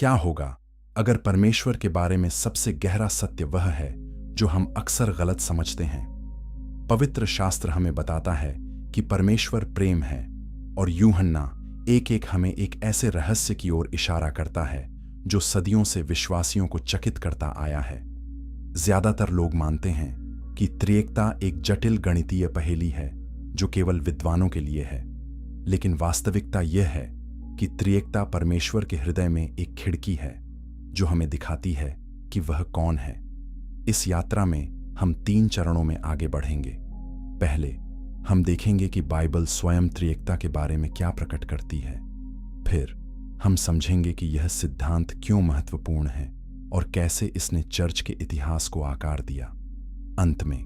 क्या होगा अगर परमेश्वर के बारे में सबसे गहरा सत्य वह है जो हम अक्सर गलत समझते हैं? पवित्र शास्त्र हमें बताता है कि परमेश्वर प्रेम है, और यूहन्ना एक एक हमें एक ऐसे रहस्य की ओर इशारा करता है जो सदियों से विश्वासियों को चकित करता आया है। ज्यादातर लोग मानते हैं कि त्रिएकता एक जटिल गणितीय पहेली है जो केवल विद्वानों के लिए है, लेकिन वास्तविकता यह है कि त्रिएकता परमेश्वर के हृदय में एक खिड़की है जो हमें दिखाती है कि वह कौन है। इस यात्रा में हम 3 चरणों में आगे बढ़ेंगे। पहले हम देखेंगे कि बाइबल स्वयं त्रिएकता के बारे में क्या प्रकट करती है। फिर हम समझेंगे कि यह सिद्धांत क्यों महत्वपूर्ण है और कैसे इसने चर्च के इतिहास को आकार दिया। अंत में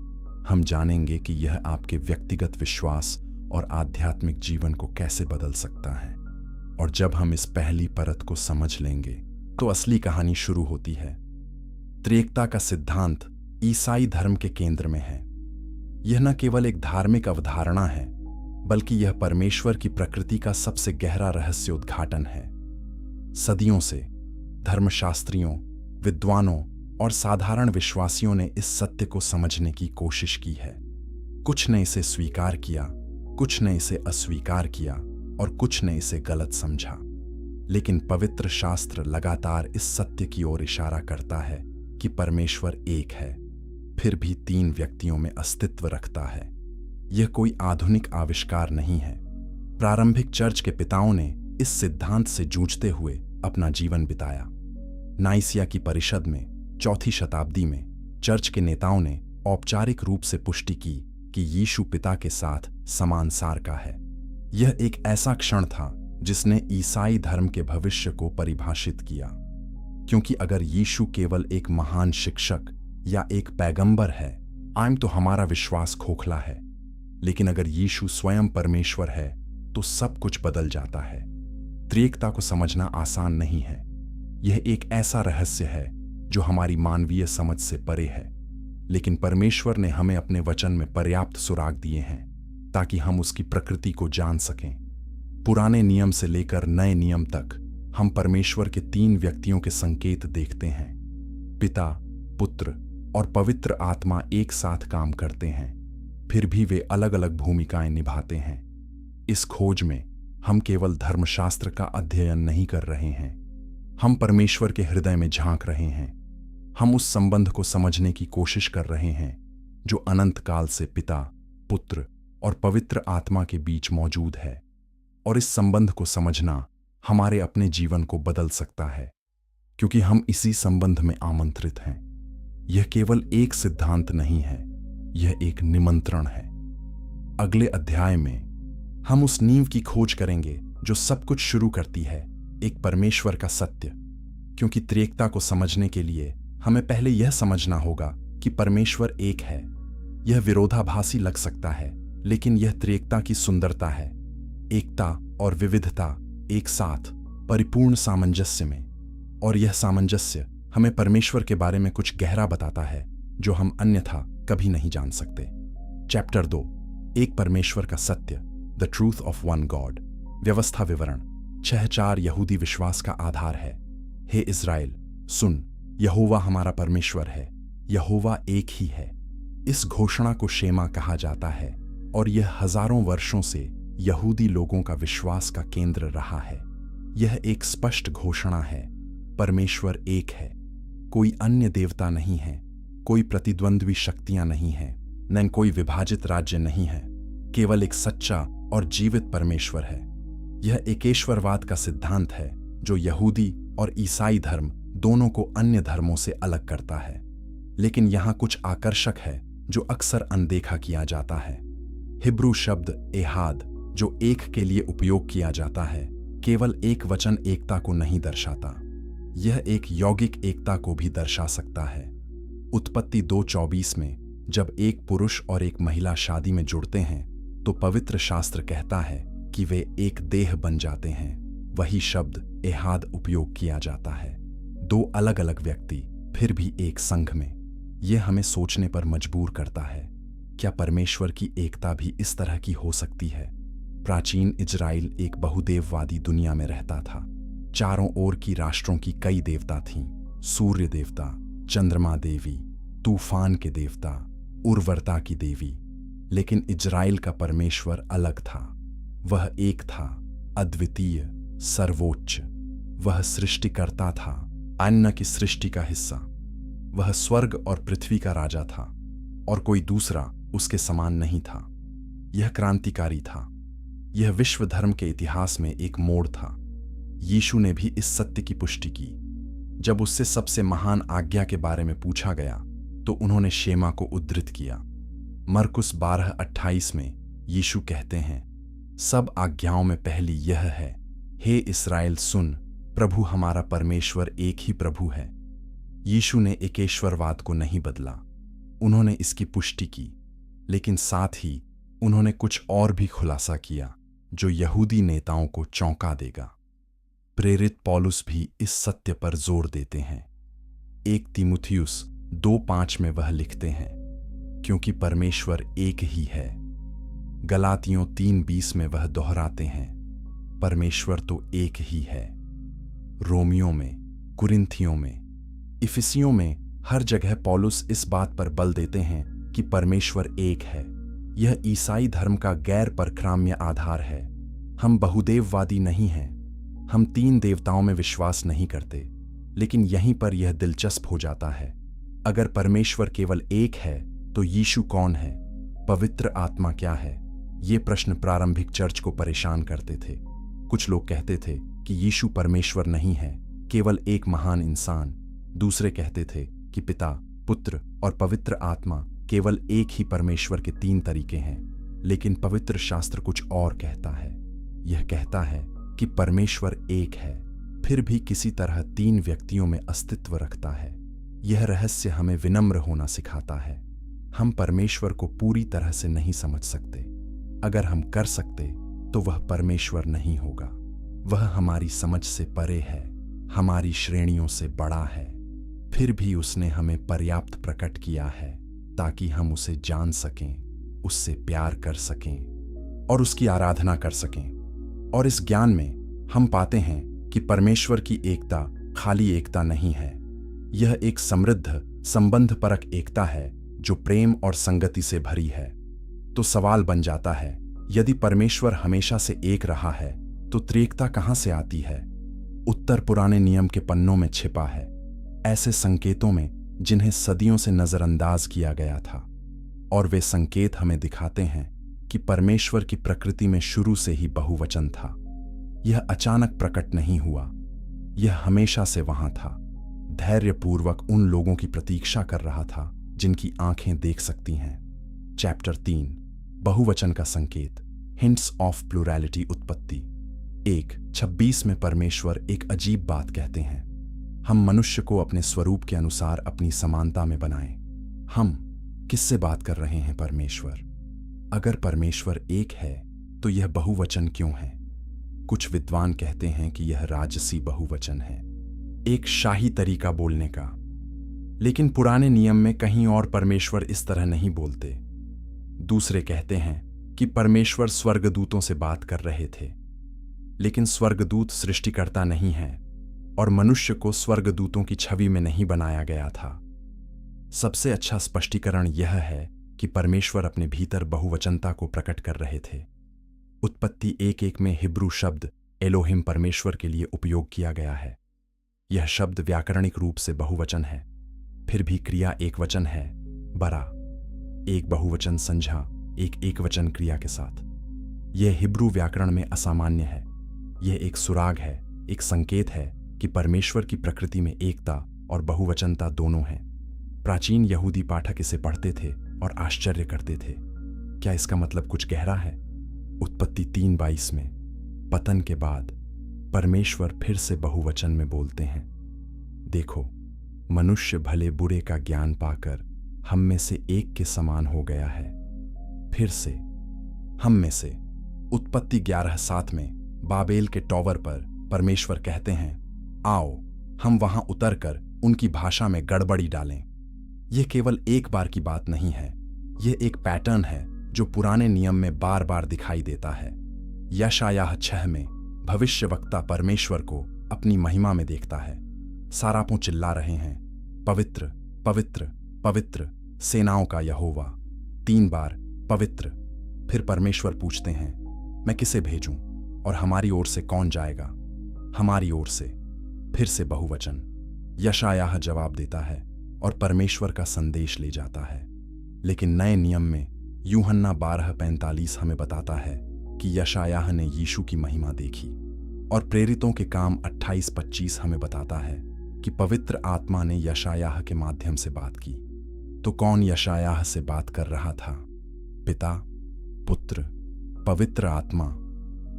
हम जानेंगे कि यह आपके व्यक्तिगत विश्वास और आध्यात्मिक जीवन को कैसे बदल सकता है। और जब हम इस पहली परत को समझ लेंगे तो असली कहानी शुरू होती है। त्रिएकता का सिद्धांत ईसाई धर्म के केंद्र में है। यह न केवल एक धार्मिक अवधारणा है, बल्कि यह परमेश्वर की प्रकृति का सबसे गहरा रहस्य उद्घाटन है। सदियों से धर्मशास्त्रियों, विद्वानों और साधारण विश्वासियों ने इस सत्य को समझने की कोशिश की है। कुछ ने इसे स्वीकार किया, कुछ ने इसे अस्वीकार किया और कुछ ने इसे गलत समझा। लेकिन पवित्र शास्त्र लगातार इस सत्य की ओर इशारा करता है कि परमेश्वर एक है, फिर भी 3 व्यक्तियों में अस्तित्व रखता है। यह कोई आधुनिक आविष्कार नहीं है। प्रारंभिक चर्च के पिताओं ने इस सिद्धांत से जूझते हुए अपना जीवन बिताया। नाइसिया की परिषद में 4वीं शताब्दी में चर्च के नेताओं ने औपचारिक रूप से पुष्टि की कि यीशु पिता के साथ समान सार का है। यह एक ऐसा क्षण था जिसने ईसाई धर्म के भविष्य को परिभाषित किया, क्योंकि अगर यीशु केवल एक महान शिक्षक या एक पैगंबर है तो हमारा विश्वास खोखला है। लेकिन अगर यीशु स्वयं परमेश्वर है तो सब कुछ बदल जाता है। त्रिएकता को समझना आसान नहीं है। यह एक ऐसा रहस्य है जो हमारी मानवीय समझ से परे है, लेकिन परमेश्वर ने हमें अपने वचन में पर्याप्त सुराग दिए हैं ताकि हम उसकी प्रकृति को जान सकें। पुराने नियम से लेकर नए नियम तक हम परमेश्वर के 3 व्यक्तियों के संकेत देखते हैं। पिता, पुत्र और पवित्र आत्मा एक साथ काम करते हैं, फिर भी वे अलग अलग भूमिकाएं निभाते हैं। इस खोज में हम केवल धर्मशास्त्र का अध्ययन नहीं कर रहे हैं, हम परमेश्वर के हृदय में झांक रहे हैं। हम उस संबंध को समझने की कोशिश कर रहे हैं जो अनंत काल से पिता, पुत्र और पवित्र आत्मा के बीच मौजूद है। और इस संबंध को समझना हमारे अपने जीवन को बदल सकता है, क्योंकि हम इसी संबंध में आमंत्रित हैं। यह केवल एक सिद्धांत नहीं है, यह एक निमंत्रण है। अगले अध्याय में हम उस नींव की खोज करेंगे जो सब कुछ शुरू करती है, एक परमेश्वर का सत्य। क्योंकि त्रिएकता को समझने के लिए हमें पहले यह समझना होगा कि परमेश्वर एक है। यह विरोधाभासी लग सकता है, लेकिन यह त्रिएकता की सुंदरता है। एकता और विविधता एक साथ, परिपूर्ण सामंजस्य में। और यह सामंजस्य हमें परमेश्वर के बारे में कुछ गहरा बताता है जो हम अन्यथा कभी नहीं जान सकते। चैप्टर 2, एक परमेश्वर का सत्य, the truth of one God. व्यवस्था विवरण 6:4 यहूदी विश्वास का आधार है। हे इज़राइल, सुन, यहोवा हमारा परमेश्वर है, यहोवा एक ही है। इस घोषणा को शेमा कहा जाता है और यह हजारों वर्षों से यहूदी लोगों का विश्वास का केंद्र रहा है। यह एक स्पष्ट घोषणा है, परमेश्वर एक है, कोई अन्य देवता नहीं है, कोई प्रतिद्वंद्वी शक्तियां नहीं हैं, न कोई विभाजित राज्य नहीं है, केवल एक सच्चा और जीवित परमेश्वर है। यह एकेश्वरवाद का सिद्धांत है जो यहूदी और ईसाई धर्म दोनों को अन्य धर्मों से अलग करता है। लेकिन यहां कुछ आकर्षक है जो अक्सर अनदेखा किया जाता है। हिब्रू शब्द एहाद, जो एक के लिए उपयोग किया जाता है, केवल एक वचन एकता को नहीं दर्शाता, यह एक यौगिक एकता को भी दर्शा सकता है। उत्पत्ति 2:24 में जब एक पुरुष और एक महिला शादी में जुड़ते हैं तो पवित्र शास्त्र कहता है कि वे एक देह बन जाते हैं। वही शब्द एहाद उपयोग किया जाता है। 2 अलग अलग व्यक्ति फिर भी एक संघ में। यह हमें सोचने पर मजबूर करता है, क्या परमेश्वर की एकता भी इस तरह की हो सकती है? प्राचीन इजराइल एक बहुदेववादी दुनिया में रहता था। चारों ओर की राष्ट्रों की कई देवता थीं, सूर्य देवता, चंद्रमा देवी, तूफान के देवता, उर्वरता की देवी। लेकिन इजराइल का परमेश्वर अलग था। वह एक था, अद्वितीय, सर्वोच्च। वह सृष्टिकर्ता था, अन्य की सृष्टि का हिस्सा। वह स्वर्ग और पृथ्वी का राजा था और कोई दूसरा उसके समान नहीं था। यह क्रांतिकारी था। यह विश्व धर्म के इतिहास में एक मोड़ था। यीशु ने भी इस सत्य की पुष्टि की। जब उससे सबसे महान आज्ञा के बारे में पूछा गया तो उन्होंने शेमा को उद्धृत किया। मरकुस 12:28 में यीशु कहते हैं, सब आज्ञाओं में पहली यह है, हे इस्राएल सुन, प्रभु हमारा परमेश्वर एक ही प्रभु है। यीशु ने एकेश्वरवाद को नहीं बदला, उन्होंने इसकी पुष्टि की, लेकिन साथ ही उन्होंने कुछ और भी खुलासा किया जो यहूदी नेताओं को चौंका देगा। प्रेरित पौलुस भी इस सत्य पर जोर देते हैं। 1 तीमुथियुस 2:5 में वह लिखते हैं, क्योंकि परमेश्वर एक ही है। गलातियों 3:20 में वह दोहराते हैं, परमेश्वर तो एक ही है। रोमियो में, कुरिन्थियों में, इफिसियों में हर जगह पौलुस इस बात पर बल देते हैं कि परमेश्वर एक है। यह ईसाई धर्म का गैर परक्राम्य आधार है। हम बहुदेववादी नहीं हैं, हम 3 देवताओं में विश्वास नहीं करते। लेकिन यहीं पर यह दिलचस्प हो जाता है। अगर परमेश्वर केवल एक है तो यीशु कौन है? पवित्र आत्मा क्या है? ये प्रश्न प्रारंभिक चर्च को परेशान करते थे। कुछ लोग कहते थे कि यीशु परमेश्वर नहीं है, केवल एक महान इंसान। दूसरे कहते थे कि पिता, पुत्र और पवित्र आत्मा केवल एक ही परमेश्वर के 3 तरीके हैं। लेकिन पवित्र शास्त्र कुछ और कहता है। यह कहता है कि परमेश्वर एक है, फिर भी किसी तरह 3 व्यक्तियों में अस्तित्व रखता है। यह रहस्य हमें विनम्र होना सिखाता है। हम परमेश्वर को पूरी तरह से नहीं समझ सकते। अगर हम कर सकते तो वह परमेश्वर नहीं होगा। वह हमारी समझ से परे है, हमारी श्रेणियों से बड़ा है। फिर भी उसने हमें पर्याप्त प्रकट किया है ताकि हम उसे जान सकें, उससे प्यार कर सकें और उसकी आराधना कर सकें। और इस ज्ञान में हम पाते हैं कि परमेश्वर की एकता खाली एकता नहीं है। यह एक समृद्ध, संबंधपरक एकता है जो प्रेम और संगति से भरी है। तो सवाल बन जाता है, यदि परमेश्वर हमेशा से एक रहा है तो त्रिएकता कहां से आती है? उत्तर पुराने नियम के पन्नों में छिपा है, ऐसे संकेतों में जिन्हें सदियों से नजरअंदाज किया गया था। और वे संकेत हमें दिखाते हैं कि परमेश्वर की प्रकृति में शुरू से ही बहुवचन था। यह अचानक प्रकट नहीं हुआ, यह हमेशा से वहां था, धैर्यपूर्वक उन लोगों की प्रतीक्षा कर रहा था जिनकी आंखें देख सकती हैं। चैप्टर 3, बहुवचन का संकेत, हिंट्स ऑफ प्लुरैलिटी। उत्पत्ति 1:26 में परमेश्वर एक अजीब बात कहते हैं, हम मनुष्य को अपने स्वरूप के अनुसार अपनी समानता में बनाएं। हम किससे बात कर रहे हैं? परमेश्वर। अगर परमेश्वर एक है तो यह बहुवचन क्यों है? कुछ विद्वान कहते हैं कि यह राजसी बहुवचन है, एक शाही तरीका बोलने का। लेकिन पुराने नियम में कहीं और परमेश्वर इस तरह नहीं बोलते। दूसरे कहते हैं कि परमेश्वर स्वर्गदूतों से बात कर रहे थे, लेकिन स्वर्गदूत सृष्टिकर्ता नहीं है और मनुष्य को स्वर्गदूतों की छवि में नहीं बनाया गया था। सबसे अच्छा स्पष्टीकरण यह है कि परमेश्वर अपने भीतर बहुवचनता को प्रकट कर रहे थे। उत्पत्ति 1:1 में हिब्रू शब्द एलोहिम परमेश्वर के लिए उपयोग किया गया है। यह शब्द व्याकरणिक रूप से बहुवचन है, फिर भी क्रिया एकवचन है, बरा। एक बहुवचन संज्ञा एक एकवचन क्रिया के साथ। यह हिब्रू व्याकरण में असामान्य है। यह एक सुराग है, एक संकेत है कि परमेश्वर की प्रकृति में एकता और बहुवचनता दोनों हैं। प्राचीन यहूदी पाठक इसे पढ़ते थे और आश्चर्य करते थे। क्या इसका मतलब कुछ गहरा है? उत्पत्ति 3:22 में पतन के बाद परमेश्वर फिर से बहुवचन में बोलते हैं, देखो, मनुष्य भले बुरे का ज्ञान पाकर हम में से एक के समान हो गया है। फिर से हम में से। उत्पत्ति 11:7 में बाबेल के टॉवर पर परमेश्वर कहते हैं, आओ हम वहां उतरकर उनकी भाषा में गड़बड़ी डालें। यह केवल एक बार की बात नहीं है, यह एक पैटर्न है जो पुराने नियम में बार बार दिखाई देता है। यशायाह 6 में भविष्यवक्ता परमेश्वर को अपनी महिमा में देखता है। सारापों चिल्ला रहे हैं, पवित्र पवित्र पवित्र सेनाओं का यहोवा। 3 बार पवित्र। फिर परमेश्वर पूछते हैं, मैं किसे भेजूं और हमारी ओर से कौन जाएगा? हमारी ओर से। फिर से बहुवचन। यशायाह जवाब देता है और परमेश्वर का संदेश ले जाता है। लेकिन नए नियम में यूहन्ना 12:45 हमें बताता है कि यशायाह ने यीशु की महिमा देखी। और प्रेरितों के काम 28:25 हमें बताता है कि पवित्र आत्मा ने यशायाह के माध्यम से बात की। तो कौन यशायाह से बात कर रहा था? पिता, पुत्र, पवित्र आत्मा?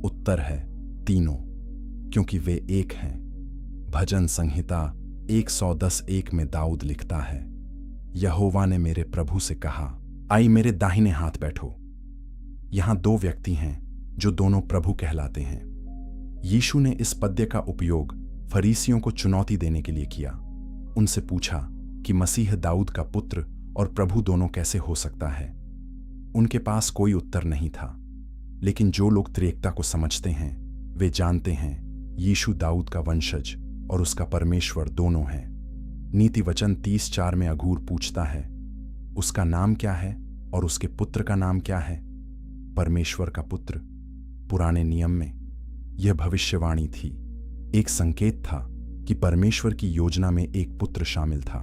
उत्तर है तीनों, क्योंकि वे एक हैं। भजन संहिता 110:1 में दाऊद लिखता है, यहोवा ने मेरे प्रभु से कहा, आई मेरे दाहिने हाथ बैठो। यहां 2 व्यक्ति हैं जो दोनों प्रभु कहलाते हैं। यीशु ने इस पद्य का उपयोग फरीसियों को चुनौती देने के लिए किया। उनसे पूछा कि मसीह दाऊद का पुत्र और प्रभु दोनों कैसे हो सकता है। उनके पास कोई उत्तर नहीं था। लेकिन जो लोग त्रिएकता को समझते हैं वे जानते हैं यीशु दाऊद का वंशज और उसका परमेश्वर दोनों हैं। नीति वचन 30:4 में अगूर पूछता है, उसका नाम क्या है और उसके पुत्र का नाम क्या है? परमेश्वर का पुत्र। पुराने नियम में यह भविष्यवाणी थी, एक संकेत था कि परमेश्वर की योजना में एक पुत्र शामिल था।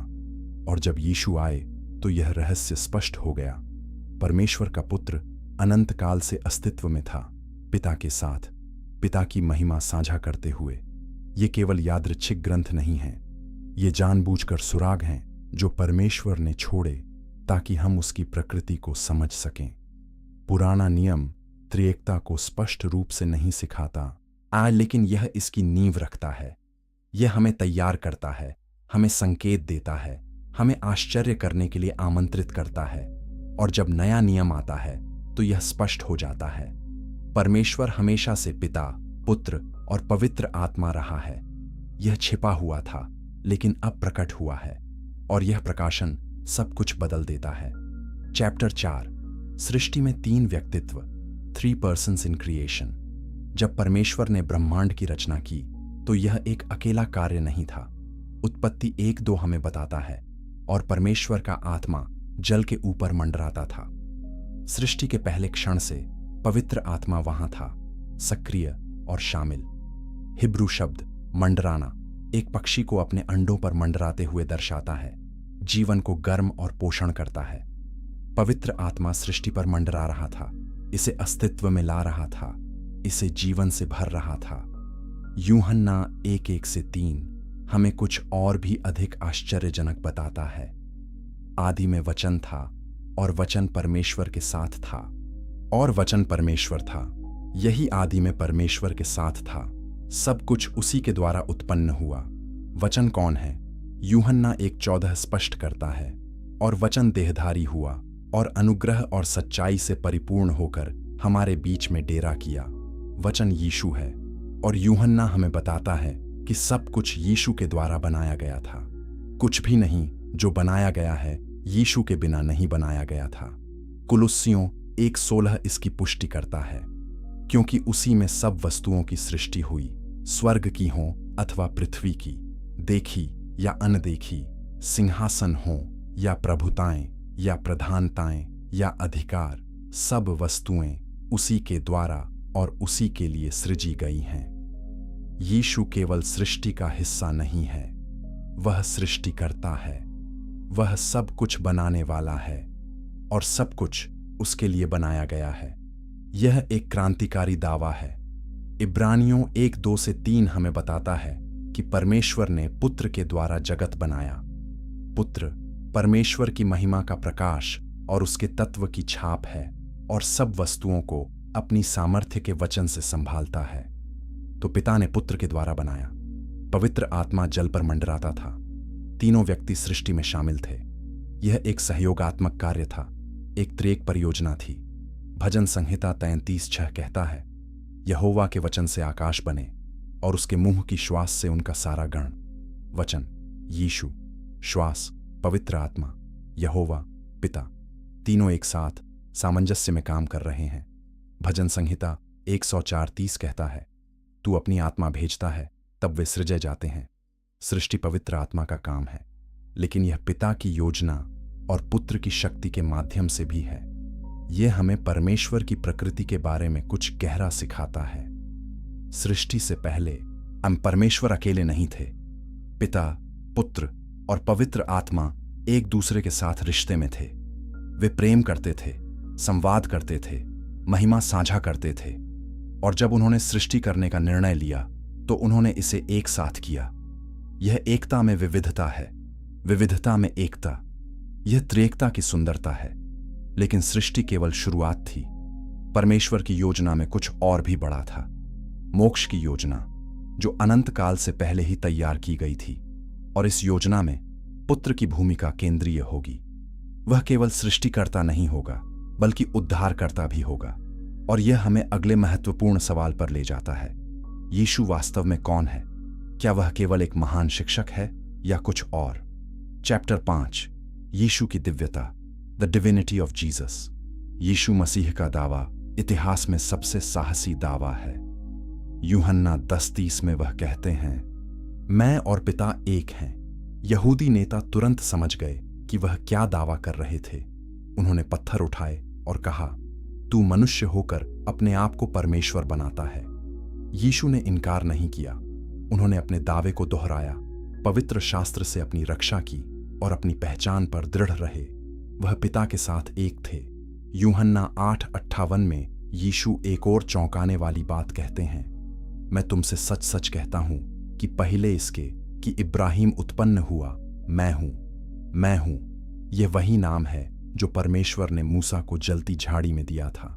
और जब यीशु आए तो यह रहस्य स्पष्ट हो गया। परमेश्वर का पुत्र अनंत काल से अस्तित्व में था, पिता के साथ, पिता की महिमा साझा करते हुए। ये केवल यादृच्छिक ग्रंथ नहीं है, ये जानबूझकर सुराग हैं जो परमेश्वर ने छोड़े ताकि हम उसकी प्रकृति को समझ सकें। पुराना नियम त्रिएकता को स्पष्ट रूप से नहीं सिखाता, लेकिन यह इसकी नींव रखता है। यह हमें तैयार करता है, हमें संकेत देता है, हमें आश्चर्य करने के लिए आमंत्रित करता है। और जब नया नियम आता है तो यह स्पष्ट हो जाता है। परमेश्वर हमेशा से पिता, पुत्र और पवित्र आत्मा रहा है। यह छिपा हुआ था लेकिन अब प्रकट हुआ है, और यह प्रकाशन सब कुछ बदल देता है। चैप्टर 4, सृष्टि में 3 व्यक्तित्व, 3 पर्सन्स इन क्रिएशन। जब परमेश्वर ने ब्रह्मांड की रचना की तो यह एक अकेला कार्य नहीं था। उत्पत्ति 1:2 हमें बताता है, और परमेश्वर का आत्मा जल के ऊपर मंडराता था। सृष्टि के पहले क्षण से पवित्र आत्मा वहां था, सक्रिय और शामिल। हिब्रू शब्द मंडराना एक पक्षी को अपने अंडों पर मंडराते हुए दर्शाता है, जीवन को गर्म और पोषण करता है। पवित्र आत्मा सृष्टि पर मंडरा रहा था, इसे अस्तित्व में ला रहा था, इसे जीवन से भर रहा था। यूहन्ना 1:1-3 हमें कुछ और भी अधिक आश्चर्यजनक बताता है। आदि में वचन था और वचन परमेश्वर के साथ था और वचन परमेश्वर था। यही आदि में परमेश्वर के साथ था। सब कुछ उसी के द्वारा उत्पन्न हुआ। वचन कौन है? यूहन्ना 1:14 स्पष्ट करता है, और वचन देहधारी हुआ और अनुग्रह और सच्चाई से परिपूर्ण होकर हमारे बीच में डेरा किया। वचन यीशु है, और यूहन्ना हमें बताता है कि सब कुछ यीशु के द्वारा बनाया गया था। कुछ भी नहीं जो बनाया गया है यीशु के बिना नहीं बनाया गया था। कुलुस्सियों 1:16 इसकी पुष्टि करता है, क्योंकि उसी में सब वस्तुओं की सृष्टि हुई, स्वर्ग की हो अथवा पृथ्वी की, देखी या अनदेखी, सिंहासन हो या प्रभुताएं या प्रधानताएं या अधिकार, सब वस्तुएं उसी के द्वारा और उसी के लिए सृजी गई हैं। यीशु केवल सृष्टि का हिस्सा नहीं है, वह सृष्टिकर्ता है। वह सब कुछ बनाने वाला है और सब कुछ उसके लिए बनाया गया है। यह एक क्रांतिकारी दावा है। इब्रानियों 1:2-3 हमें बताता है कि परमेश्वर ने पुत्र के द्वारा जगत बनाया। पुत्र परमेश्वर की महिमा का प्रकाश और उसके तत्व की छाप है, और सब वस्तुओं को अपनी सामर्थ्य के वचन से संभालता है। तो पिता ने पुत्र के द्वारा बनाया। पवित्र आत्मा जल पर मंडराता था। तीनों व्यक्ति सृष्टि में शामिल थे। यह एक सहयोगात्मक कार्य था, एक त्रिएक परियोजना थी। भजन संहिता 33:6 कहता है, यहोवा के वचन से आकाश बने और उसके मुंह की श्वास से उनका सारा गण। वचन यीशु, श्वास पवित्र आत्मा, यहोवा पिता, तीनों एक साथ सामंजस्य में काम कर रहे हैं। भजन संहिता 104:30 कहता है, तू अपनी आत्मा भेजता है तब वे सृजे जाते हैं। सृष्टि पवित्र आत्मा का काम है, लेकिन यह पिता की योजना और पुत्र की शक्ति के माध्यम से भी है। यह हमें परमेश्वर की प्रकृति के बारे में कुछ गहरा सिखाता है। सृष्टि से पहले हम परमेश्वर अकेले नहीं थे। पिता, पुत्र और पवित्र आत्मा एक दूसरे के साथ रिश्ते में थे। वे प्रेम करते थे, संवाद करते थे, महिमा साझा करते थे, और जब उन्होंने सृष्टि करने का निर्णय लिया तो उन्होंने इसे एक साथ किया। यह एकता में विविधता है, विविधता में एकता। यह त्रिएकता की सुंदरता है। लेकिन सृष्टि केवल शुरुआत थी। परमेश्वर की योजना में कुछ और भी बड़ा था। मोक्ष की योजना, जो अनंत काल से पहले ही तैयार की गई थी। और इस योजना में पुत्र की भूमिका केंद्रीय होगी। वह केवल सृष्टिकर्ता नहीं होगा, बल्कि उद्धारकर्ता भी होगा। और यह हमें अगले महत्वपूर्ण सवाल पर ले जाता है। यीशु वास्तव में कौन है? क्या वह केवल एक महान शिक्षक है या कुछ और? चैप्टर 5, यीशु की दिव्यता, द डिविनिटी ऑफ जीसस। यीशु मसीह का दावा इतिहास में सबसे साहसी दावा है। यूहन्ना 10:30 में वह कहते हैं, मैं और पिता एक हैं। यहूदी नेता तुरंत समझ गए कि वह क्या दावा कर रहे थे। उन्होंने पत्थर उठाए और कहा, तू मनुष्य होकर अपने आप को परमेश्वर बनाता है। यीशु ने इनकार नहीं किया। उन्होंने अपने दावे को दोहराया, पवित्र शास्त्र से अपनी रक्षा की और अपनी पहचान पर दृढ़ रहे। वह पिता के साथ एक थे। यूहन्ना 8:58 में यीशु एक और चौंकाने वाली बात कहते हैं, मैं तुमसे सच सच कहता हूं कि पहले इसके कि इब्राहिम उत्पन्न हुआ, मैं हूं। यह वही नाम है जो परमेश्वर ने मूसा को जलती झाड़ी में दिया था।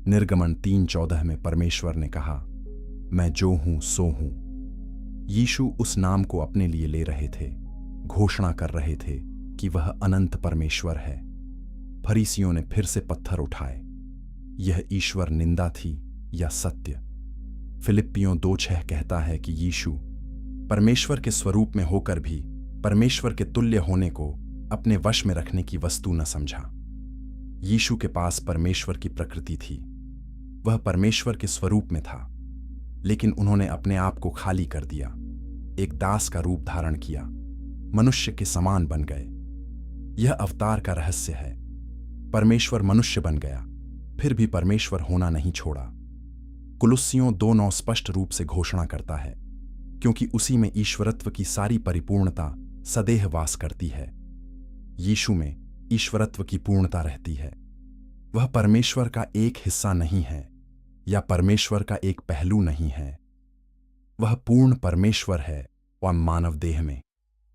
निर्गमन 3:14 में परमेश्वर ने कहा, मैं जो हूं सो हूं। यीशु उस नाम को अपने लिए ले रहे थे, घोषणा कर रहे थे कि वह अनंत परमेश्वर है। फरीसियों ने फिर से पत्थर उठाए। यह ईश्वर निंदा थी या सत्य? फिलिप्पियों 2:6 कहता है कि यीशु परमेश्वर के स्वरूप में होकर भी परमेश्वर के तुल्य होने को अपने वश में रखने की वस्तु न समझा। यीशु के पास परमेश्वर की प्रकृति थी। वह परमेश्वर के स्वरूप में था, लेकिन उन्होंने अपने आप को खाली कर दिया, एक दास का रूप धारण किया, मनुष्य के समान बन गए। यह अवतार का रहस्य है। परमेश्वर मनुष्य बन गया, फिर भी परमेश्वर होना नहीं छोड़ा। कुलुस्सियों 2:9 स्पष्ट रूप से घोषणा करता है, क्योंकि उसी में ईश्वरत्व की सारी परिपूर्णता सदैव वास करती है। यीशु में ईश्वरत्व की पूर्णता रहती है। वह परमेश्वर का एक हिस्सा नहीं है या परमेश्वर का एक पहलू नहीं है। वह पूर्ण परमेश्वर है और मानव देह में।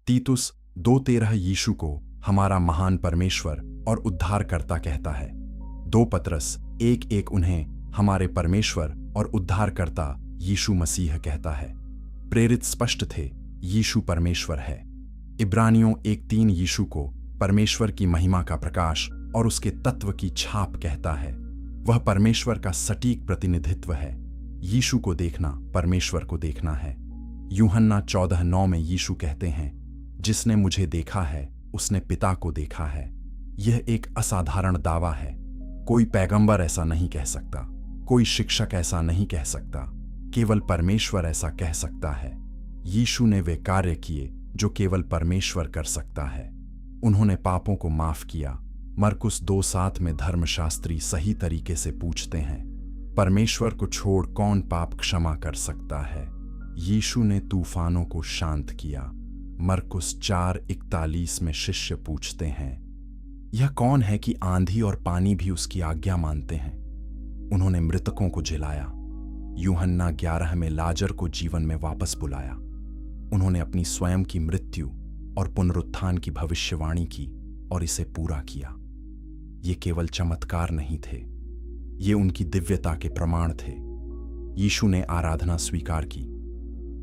तीतुस 2:13 यीशु को हमारा महान परमेश्वर और उद्धारकर्ता कहता है। 2 पतरस 1:1 उन्हें हमारे परमेश्वर और उद्धारकर्ता यीशु मसीह कहता है। प्रेरित स्पष्ट थे, यीशु परमेश्वर है। इब्रानियों 1:3 यीशु को परमेश्वर की महिमा का प्रकाश और उसके तत्व की छाप कहता है। वह परमेश्वर का सटीक प्रतिनिधित्व है। यीशु को देखना परमेश्वर को देखना है। यूहन्ना 14:9 में यीशु कहते हैं, जिसने मुझे देखा है उसने पिता को देखा है। यह एक असाधारण दावा है। कोई पैगंबर ऐसा नहीं कह सकता, कोई शिक्षक ऐसा नहीं कह सकता, केवल परमेश्वर ऐसा कह सकता है। यीशु ने वे कार्य किए जो केवल परमेश्वर कर सकता है। उन्होंने पापों को माफ किया। मरकुस 2:7 में धर्मशास्त्री सही तरीके से पूछते हैं, परमेश्वर को छोड़ कौन पाप क्षमा कर सकता है? यीशु ने तूफानों को शांत किया। मरकुस 4:41 में शिष्य पूछते हैं, यह कौन है कि आंधी और पानी भी उसकी आज्ञा मानते हैं? उन्होंने मृतकों को जिलाया। यूहन्ना 11 में लाजर को जीवन में वापस बुलाया। उन्होंने अपनी स्वयं की मृत्यु और पुनरुत्थान की भविष्यवाणी की और इसे पूरा किया। ये केवल चमत्कार नहीं थे, ये उनकी दिव्यता के प्रमाण थे। यीशु ने आराधना स्वीकार की।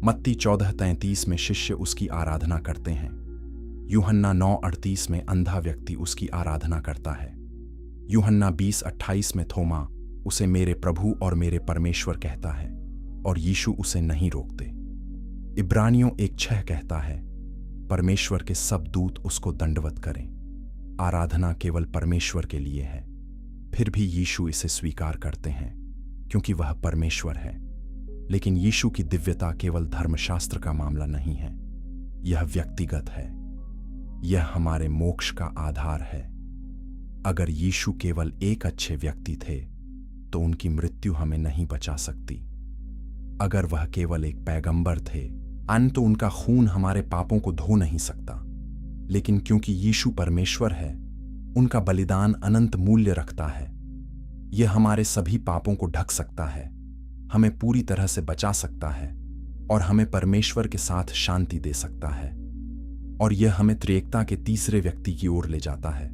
मत्ती 14:33 में शिष्य उसकी आराधना करते हैं। यूहन्ना 9:38 में अंधा व्यक्ति उसकी आराधना करता है। यूहन्ना 20:28 में थोमा उसे मेरे प्रभु और मेरे परमेश्वर कहता है और यीशु उसे नहीं रोकते। इब्रानियों 1:6 कहता है, परमेश्वर के सब दूत उसको दंडवत करें। आराधना केवल परमेश्वर के लिए है, फिर भी यीशु इसे स्वीकार करते हैं क्योंकि वह परमेश्वर है। लेकिन यीशु की दिव्यता केवल धर्मशास्त्र का मामला नहीं है, यह व्यक्तिगत है। यह हमारे मोक्ष का आधार है। अगर यीशु केवल एक अच्छे व्यक्ति थे तो उनकी मृत्यु हमें नहीं बचा सकती। अगर वह केवल एक पैगंबर थे तो उनका खून हमारे पापों को धो नहीं सकता। लेकिन क्योंकि यीशु परमेश्वर है, उनका बलिदान अनंत मूल्य रखता है। यह हमारे सभी पापों को ढक सकता है, हमें पूरी तरह से बचा सकता है और हमें परमेश्वर के साथ शांति दे सकता है। और यह हमें त्रिएकता के तीसरे व्यक्ति की ओर ले जाता है,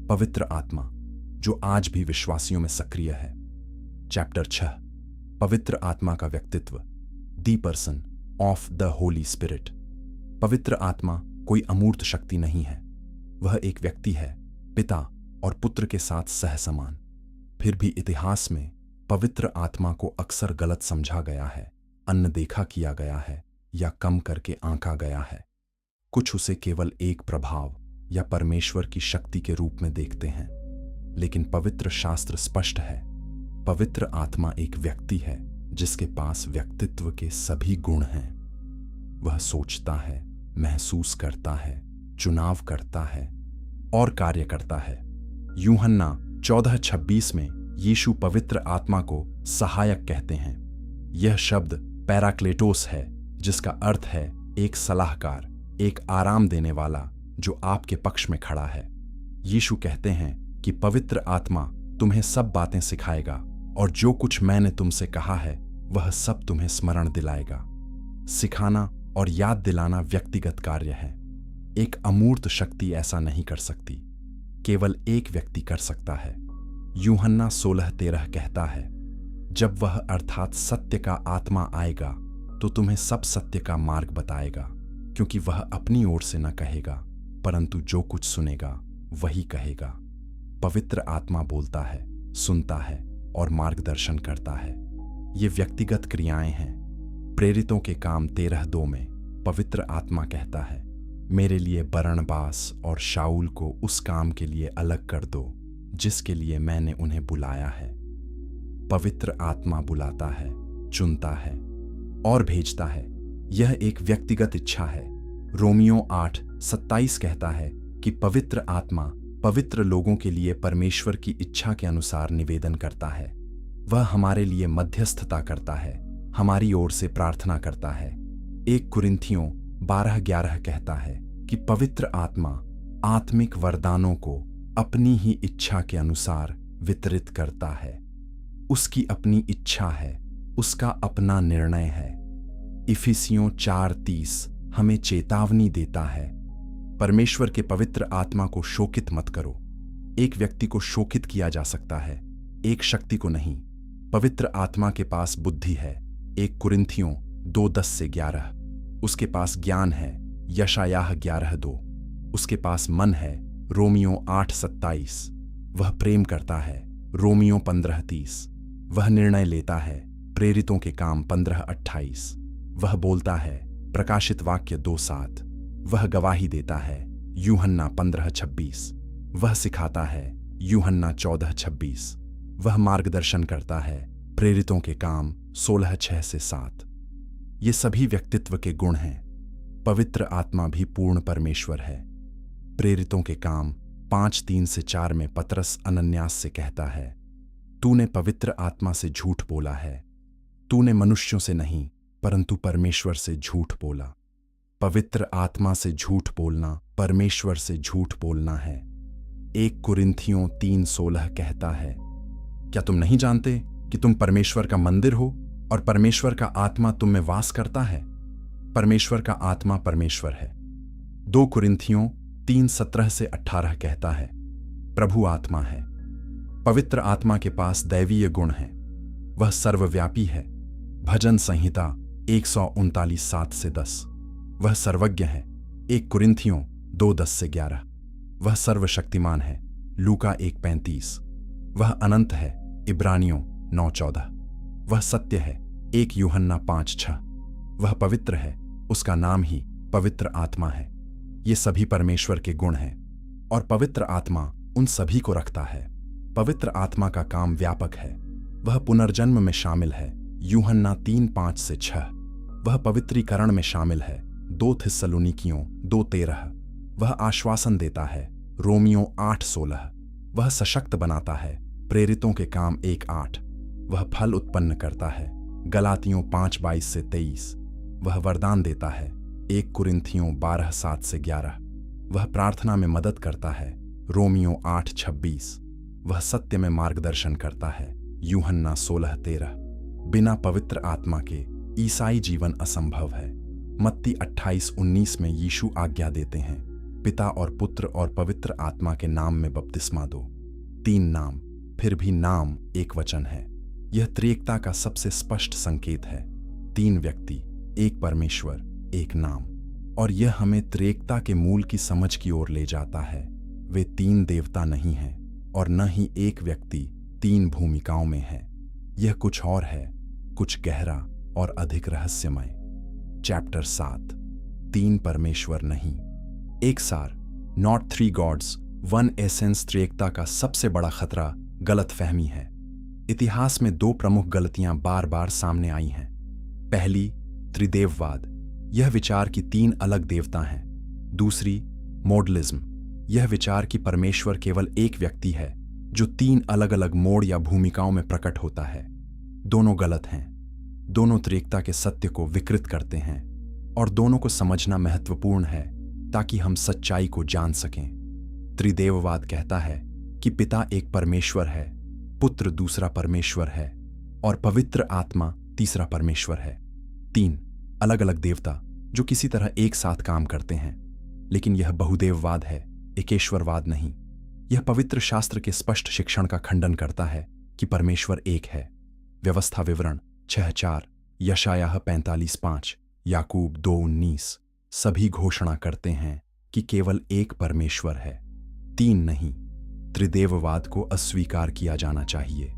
पवित्र आत्मा, जो आज भी विश्वासियों में सक्रिय है। चैप्टर 6, पवित्र आत्मा का व्यक्तित्व, the person of the Holi spirit. पवित्र आत्मा कोई अमूर्त शक्ति नहीं है, वह एक व्यक्ति है, पिता और पुत्र के साथ सहसमान। फिर भी इतिहास में पवित्र आत्मा को अक्सर गलत समझा गया है, अनदेखा किया गया है या कम करके आंका गया है। कुछ उसे केवल एक प्रभाव या परमेश्वर की शक्ति के रूप में देखते हैं, लेकिन पवित्र शास्त्र स्पष्ट है, पवित्र आत्मा एक व्यक्ति है जिसके पास व्यक्तित्व के सभी गुण हैं। वह सोचता है, महसूस करता है, चुनाव करता है और कार्य करता है। यूहन्ना 14:26 में यीशु पवित्र आत्मा को सहायक कहते हैं। यह शब्द पैराक्लेटोस है, जिसका अर्थ है एक सलाहकार, एक आराम देने वाला जो आपके पक्ष में खड़ा है। यीशु कहते हैं कि पवित्र आत्मा तुम्हें सब बातें सिखाएगा और जो कुछ मैंने तुमसे कहा है वह सब तुम्हें स्मरण दिलाएगा। सिखाना और याद दिलाना व्यक्तिगत कार्य है। एक अमूर्त शक्ति ऐसा नहीं कर सकती, केवल एक व्यक्ति कर सकता है। यूहन्ना 16:13 कहता है, जब वह अर्थात सत्य का आत्मा आएगा तो तुम्हें सब सत्य का मार्ग बताएगा, क्योंकि वह अपनी ओर से न कहेगा, परंतु जो कुछ सुनेगा वही कहेगा। पवित्र आत्मा बोलता है, सुनता है और मार्गदर्शन करता है। ये व्यक्तिगत क्रियाएं हैं। प्रेरितों के काम 13:2 में पवित्र आत्मा कहता है, मेरे लिए बरनबास और शाऊल को उस काम के लिए अलग कर दो जिसके लिए मैंने उन्हें बुलाया है। पवित्र आत्मा बुलाता है, चुनता है और भेजता है। यह एक व्यक्तिगत इच्छा है। रोमियो 8:27 कहता है कि पवित्र आत्मा पवित्र लोगों के लिए परमेश्वर की इच्छा के अनुसार निवेदन करता है। वह हमारे लिए मध्यस्थता करता है, हमारी ओर से प्रार्थना करता है। 1 कुरिन्थियों 12:11 कहता है कि पवित्र आत्मा आत्मिक वरदानों को अपनी ही इच्छा के अनुसार वितरित करता है। उसकी अपनी इच्छा है, उसका अपना निर्णय है। इफिसियों 4:30 हमें चेतावनी देता है, परमेश्वर के पवित्र आत्मा को शोकित मत करो। एक व्यक्ति को शोकित किया जा सकता है, एक शक्ति को नहीं। पवित्र आत्मा के पास बुद्धि है, 1 कुरिन्थियों 2:10-11। उसके पास ज्ञान है, यशायाह 11:2। उसके पास मन है, रोमियो 8:27। वह प्रेम करता है, रोमियो 15:30। वह निर्णय लेता है, प्रेरितों के काम 15:28। वह बोलता है, प्रकाशित वाक्य 2:7। वह गवाही देता है, यूहन्ना 15:26। वह सिखाता है, यूहन्ना 14:26। वह मार्गदर्शन करता है, प्रेरितों के काम 16:6-7। ये सभी व्यक्तित्व के गुण हैं। पवित्र आत्मा भी पूर्ण परमेश्वर है। प्रेरितों के काम 5:3-4 में पतरस अनन्यास से कहता है, तूने पवित्र आत्मा से झूठ बोला है। तूने मनुष्यों से नहीं परंतु परमेश्वर से झूठ बोला। पवित्र आत्मा से झूठ बोलना परमेश्वर से झूठ बोलना है। 1 कुरिन्थियों 3:16 कहता है, क्या तुम नहीं जानते कि तुम परमेश्वर का मंदिर हो और परमेश्वर का आत्मा तुम में वास करता है? परमेश्वर का आत्मा परमेश्वर है। 2 कुरिन्थियों 3:17-18 कहता है, प्रभु आत्मा है। पवित्र आत्मा के पास दैवीय गुण हैं। वह सर्वव्यापी है। भजन संहिता 139:7-10। वह सर्वज्ञ है, 1 कुरिन्थियों 2:10-11। वह सर्वशक्तिमान है, लूका 1:35। वह अनंत है, इब्रानियों 9:14। वह सत्य है, 1 यूहन्ना 5:6। वह पवित्र है, उसका नाम ही पवित्र आत्मा है। ये सभी परमेश्वर के गुण हैं और पवित्र आत्मा उन सभी को रखता है। पवित्र आत्मा का काम व्यापक है। वह पुनर्जन्म में शामिल है, यूहन्ना 3:5-6। वह पवित्रीकरण में शामिल है 2 थिस्सलुनीकियों 2:13। वह आश्वासन देता है रोमियो 8:16। वह सशक्त बनाता है प्रेरितों के काम 1:8। वह फल उत्पन्न करता है गलातियों 5:22-23। वह वरदान देता है 1 कुरिन्थियों 12:7-11। वह प्रार्थना में मदद करता है रोमियो 8:26। वह सत्य में मार्गदर्शन करता है यूहन्ना 16:13। बिना पवित्र आत्मा के ईसाई जीवन असंभव है। मत्ती 28:19 में यीशु आज्ञा देते हैं पिता और पुत्र और पवित्र आत्मा के नाम में बपतिस्मा दो। 3 नाम, फिर भी नाम एक वचन है। यह त्रिएकता का सबसे स्पष्ट संकेत है। 3 व्यक्ति, एक परमेश्वर, एक नाम। और यह हमें त्रिएकता के मूल की समझ की ओर ले जाता है। वे 3 देवता नहीं हैं और न ही एक व्यक्ति 3 भूमिकाओं में है। यह कुछ और है, कुछ गहरा और अधिक रहस्यमय। चैप्टर 7। 3 परमेश्वर नहीं, एक सार, नॉट 3 गॉड्स 1 एसेंस। त्रिएकता का सबसे बड़ा खतरा गलतफहमी है। इतिहास में 2 प्रमुख गलतियां बार बार सामने आई हैं। पहली, त्रिदेववाद, यह विचार कि 3 अलग देवता हैं। दूसरी, मोडलिज्म, यह विचार कि परमेश्वर केवल एक व्यक्ति है जो 3 अलग अलग मोड या भूमिकाओं में प्रकट होता है। दोनों गलत हैं। दोनों त्रिएकता के सत्य को विकृत करते हैं और दोनों को समझना महत्वपूर्ण है ताकि हम सच्चाई को जान सकें। त्रिदेववाद कहता है कि पिता एक परमेश्वर है, पुत्र दूसरा परमेश्वर है और पवित्र आत्मा तीसरा परमेश्वर है। 3 अलग अलग देवता जो किसी तरह एक साथ काम करते हैं। लेकिन यह बहुदेववाद है, एकेश्वरवाद नहीं। यह पवित्र शास्त्र के स्पष्ट शिक्षण का खंडन करता है कि परमेश्वर एक है। व्यवस्था विवरण 6:4, यशायाह 45:5, याकूब 2:19 सभी घोषणा करते हैं कि केवल एक परमेश्वर है, 3 नहीं। त्रिदेववाद को अस्वीकार किया जाना चाहिए।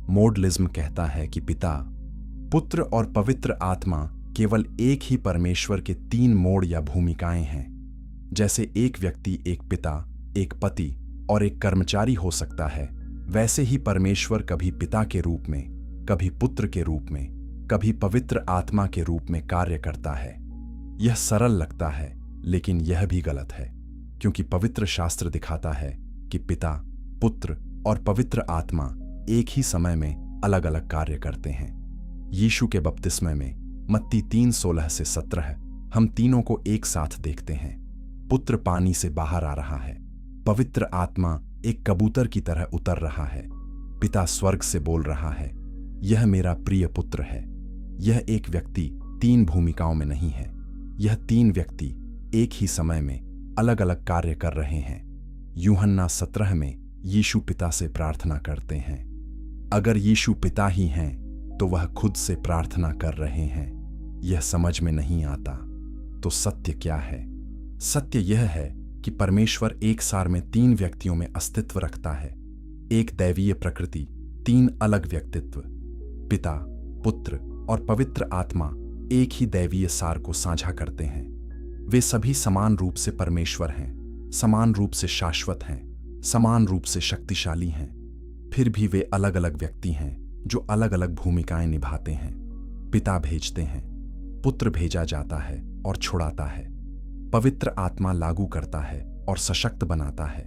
मोडलिज्म कहता है कि पिता, पुत्र और पवित्र आत्मा केवल एक ही परमेश्वर के 3 मोड या भूमिकाएं हैं। जैसे एक व्यक्ति एक पिता, एक पति और एक कर्मचारी हो सकता है, वैसे ही परमेश्वर कभी पिता के रूप में, कभी पुत्र के रूप में, कभी पवित्र आत्मा के रूप में कार्य करता है। यह सरल लगता है, लेकिन यह भी गलत है, क्योंकि पवित्र शास्त्र दिखाता है कि पिता, पुत्र और पवित्र आत्मा एक ही समय में अलग अलग कार्य करते हैं। यीशु के बपतिस्मे में मत्ती 3:16-17 हम तीनों को एक साथ देखते हैं। पुत्र पानी से बाहर आ रहा है, पवित्र आत्मा एक कबूतर की तरह उतर रहा है, पिता स्वर्ग से बोल रहा है, यह मेरा प्रिय पुत्र है। यह एक व्यक्ति 3 भूमिकाओं में नहीं है। यह 3 व्यक्ति एक ही समय में अलग अलग कार्य कर रहे हैं। यूहन्ना 17 में यीशु पिता से प्रार्थना करते हैं। अगर यीशु पिता ही हैं तो वह खुद से प्रार्थना कर रहे हैं। यह समझ में नहीं आता। तो सत्य क्या है? सत्य यह है कि परमेश्वर एक सार में 3 व्यक्तियों में अस्तित्व रखता है। एक दैवीय प्रकृति, 3 अलग व्यक्तित्व, पिता, पुत्र और पवित्र आत्मा एक ही दैवीय सार को साझा करते हैं। वे सभी समान रूप से परमेश्वर हैं, समान रूप से शाश्वत हैं, समान रूप से शक्तिशाली हैं। फिर भी वे अलग अलग व्यक्ति हैं जो अलग अलग भूमिकाएं निभाते हैं। पिता भेजते हैं, पुत्र भेजा जाता है और छुड़ाता है, पवित्र आत्मा लागू करता है और सशक्त बनाता है।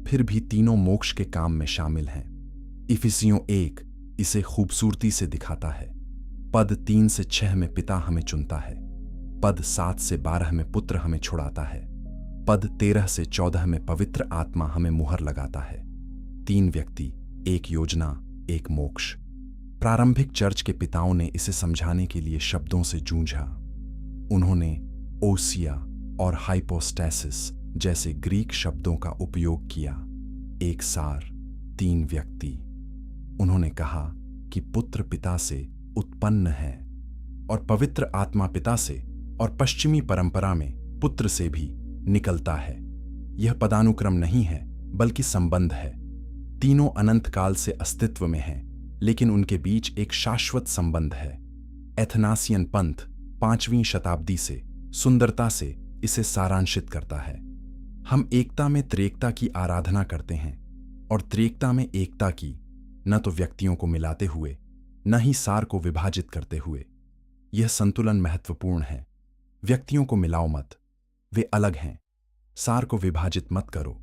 फिर भी तीनों मोक्ष के काम में शामिल हैं। इफिसियों 1 इसे खूबसूरती से दिखाता है। पद 3-6 में पिता हमें चुनता है, पद 7-12 में पुत्र हमें छुड़ाता है, पद 13-14 में पवित्र आत्मा हमें मुहर लगाता है। 3 व्यक्ति, एक योजना, एक मोक्ष। प्रारंभिक चर्च के पिताओं ने इसे समझाने के लिए शब्दों से जूझा। उन्होंने ओसिया और हाइपोस्टैसिस जैसे ग्रीक शब्दों का उपयोग किया। एक सार, 3 व्यक्ति। उन्होंने कहा कि पुत्र पिता से उत्पन्न है और पवित्र आत्मा पिता से, और पश्चिमी परंपरा में पुत्र से भी निकलता है। यह पदानुक्रम नहीं है बल्कि संबंध है। तीनों अनंत काल से अस्तित्व में हैं, लेकिन उनके बीच एक शाश्वत संबंध है। एथनासियन पंथ 5वीं शताब्दी से सुंदरता से इसे सारांशित करता है। हम एकता में त्रिएकता की आराधना करते हैं और त्रिएकता में एकता की, न तो व्यक्तियों को मिलाते हुए, न ही सार को विभाजित करते हुए। यह संतुलन महत्वपूर्ण है। व्यक्तियों को मिलाओ मत, वे अलग हैं। सार को विभाजित मत करो,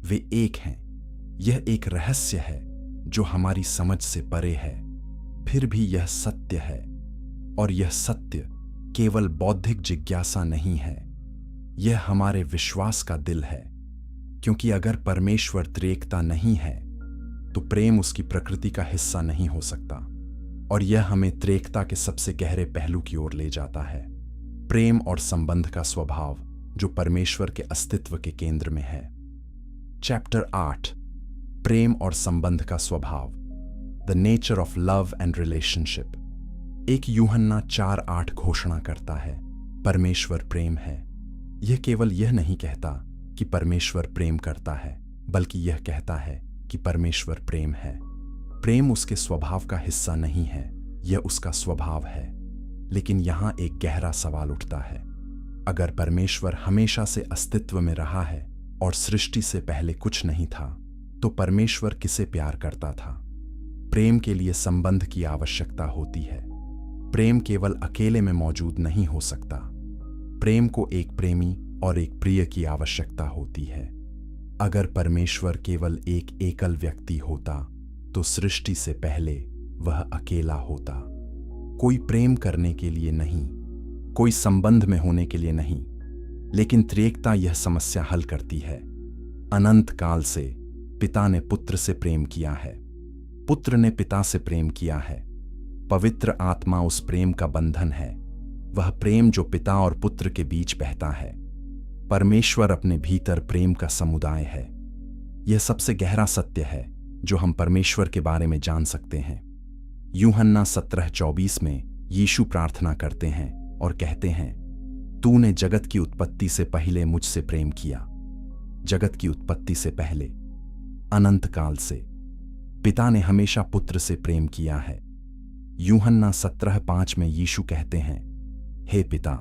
वे एक हैं। यह एक रहस्य है जो हमारी समझ से परे है, फिर भी यह सत्य है। और यह सत्य केवल बौद्धिक जिज्ञासा नहीं है, यह हमारे विश्वास का दिल है। क्योंकि अगर परमेश्वर त्रिएकता नहीं है तो प्रेम उसकी प्रकृति का हिस्सा नहीं हो सकता। और यह हमें त्रिएकता के सबसे गहरे पहलू की ओर ले जाता है, प्रेम और संबंध का स्वभाव जो परमेश्वर के अस्तित्व के केंद्र में है। चैप्टर 8, प्रेम और संबंध का स्वभाव, the nature of love and relationship. एक यूहन्ना 4:8 घोषणा करता है, परमेश्वर प्रेम है। यह केवल यह नहीं कहता कि परमेश्वर प्रेम करता है, बल्कि यह कहता है कि परमेश्वर प्रेम है। प्रेम उसके स्वभाव का हिस्सा नहीं है, यह उसका स्वभाव है। लेकिन यहां एक गहरा सवाल उठता है, अगर परमेश्वर हमेशा से अस्तित्व में रहा है और सृष्टि से पहले कुछ नहीं था, तो परमेश्वर किसे प्यार करता था? प्रेम के लिए संबंध की आवश्यकता होती है। प्रेम केवल अकेले में मौजूद नहीं हो सकता। प्रेम को एक प्रेमी और एक प्रिय की आवश्यकता होती है। अगर परमेश्वर केवल एक एकल व्यक्ति होता तो सृष्टि से पहले वह अकेला होता। कोई प्रेम करने के लिए नहीं, कोई संबंध में होने के लिए नहीं। लेकिन त्रिएकता यह समस्या हल करती है। अनंत काल से पिता ने पुत्र से प्रेम किया है, पुत्र ने पिता से प्रेम किया है। पवित्र आत्मा उस प्रेम का बंधन है, वह प्रेम जो पिता और पुत्र के बीच बहता है। परमेश्वर अपने भीतर प्रेम का समुदाय है। यह सबसे गहरा सत्य है जो हम परमेश्वर के बारे में जान सकते हैं। यूहन्ना 17:24 में यीशु प्रार्थना करते हैं और कहते हैं, तूने जगत की उत्पत्ति से पहले मुझसे प्रेम किया। जगत की उत्पत्ति से पहले, अनंत काल से पिता ने हमेशा पुत्र से प्रेम किया है। यूहन्ना 17:5 में यीशु कहते हैं, हे पिता,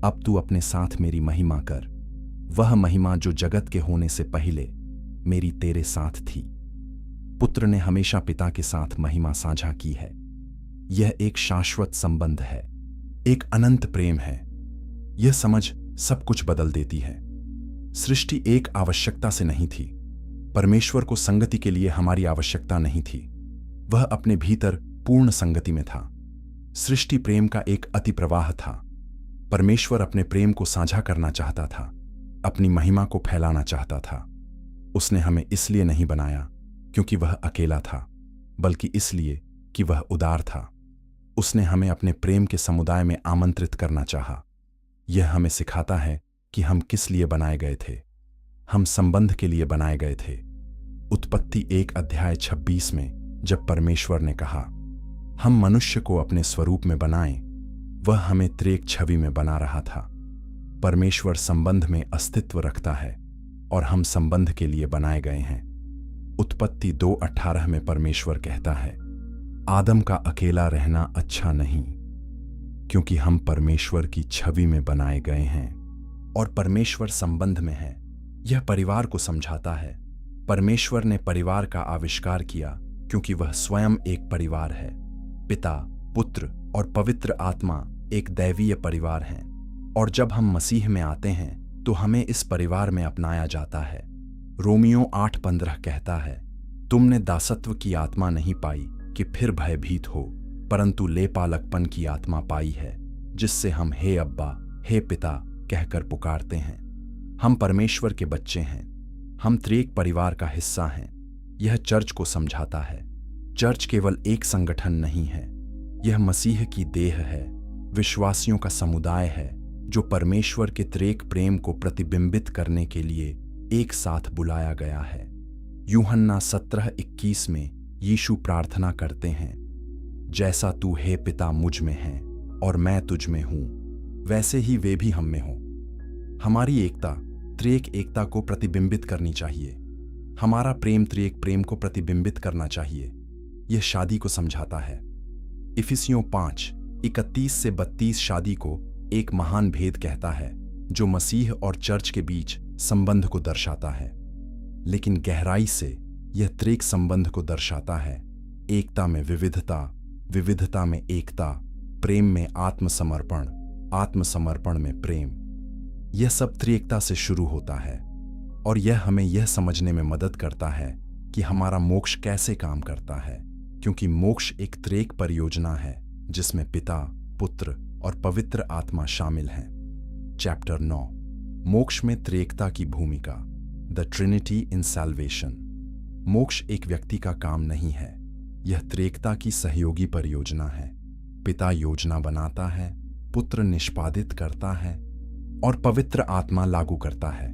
अब तू अपने साथ मेरी महिमा कर, वह महिमा जो जगत के होने से पहले मेरी तेरे साथ थी। पुत्र ने हमेशा पिता के साथ महिमा साझा की है। यह एक शाश्वत संबंध है, एक अनंत प्रेम है। यह समझ सब कुछ बदल देती है। सृष्टि एक आवश्यकता से नहीं थी। परमेश्वर को संगति के लिए हमारी आवश्यकता नहीं थी, वह अपने भीतर पूर्ण संगति में था। सृष्टि प्रेम का एक अतिप्रवाह था। परमेश्वर अपने प्रेम को साझा करना चाहता था, अपनी महिमा को फैलाना चाहता था। उसने हमें इसलिए नहीं बनाया क्योंकि वह अकेला था, बल्कि इसलिए कि वह उदार था। उसने हमें अपने प्रेम के समुदाय में आमंत्रित करना चाहा। यह हमें सिखाता है कि हम किस लिए बनाए गए थे। हम संबंध के लिए बनाए गए थे। उत्पत्ति 1:26 में जब परमेश्वर ने कहा, हम मनुष्य को अपने स्वरूप में बनाएं, वह हमें त्रिएक छवि में बना रहा था। परमेश्वर संबंध में अस्तित्व रखता है और हम संबंध के लिए बनाए गए हैं। उत्पत्ति 2:18 में परमेश्वर कहता है, आदम का अकेला रहना अच्छा नहीं, क्योंकि हम परमेश्वर की छवि में बनाए गए हैं और परमेश्वर संबंध में है। यह परिवार को समझाता है। परमेश्वर ने परिवार का आविष्कार किया क्योंकि वह स्वयं एक परिवार है। पिता, पुत्र और पवित्र आत्मा एक दैवीय परिवार हैं। और जब हम मसीह में आते हैं तो हमें इस परिवार में अपनाया जाता है। रोमियो 8:15 कहता है, तुमने दासत्व की आत्मा नहीं पाई कि फिर भयभीत हो, परंतु लेपालकपन की आत्मा पाई है, जिससे हम हे अब्बा, हे पिता कहकर पुकारते हैं। हम परमेश्वर के बच्चे हैं। हम त्रिएक परिवार का हिस्सा हैं। यह चर्च को समझाता है। चर्च केवल एक संगठन नहीं है, यह मसीह की देह है, विश्वासियों का समुदाय है जो परमेश्वर के त्रिएक प्रेम को प्रतिबिंबित करने के लिए एक साथ बुलाया गया है। यूहन्ना 17:21 में यीशु प्रार्थना करते हैं, जैसा तू हे पिता मुझ में है और मैं तुझ में हूं, वैसे ही वे भी हम में हों। हमारी एकता त्रिएक एकता को प्रतिबिंबित करनी चाहिए। हमारा प्रेम त्रिएक प्रेम को प्रतिबिंबित करना चाहिए। यह शादी को समझाता है। इफिसियों 5:31-32 शादी को एक महान भेद कहता है जो मसीह और चर्च के बीच संबंध को दर्शाता है। लेकिन गहराई से यह त्रिएक संबंध को दर्शाता है, एकता में विविधता, विविधता में एकता, प्रेम में आत्मसमर्पण, आत्मसमर्पण में प्रेम। यह सब त्रिएकता से शुरू होता है और यह हमें यह समझने में मदद करता है कि हमारा मोक्ष कैसे काम करता है, क्योंकि मोक्ष एक त्रिएक परियोजना है जिसमें पिता, पुत्र और पवित्र आत्मा शामिल हैं। चैप्टर 9, मोक्ष में त्रिएकता की भूमिका, द ट्रिनिटी इन सैल्वेशन। मोक्ष एक व्यक्ति का काम नहीं है, यह त्रिएकता की सहयोगी परियोजना है। पिता योजना बनाता है, पुत्र निष्पादित करता है और पवित्र आत्मा लागू करता है।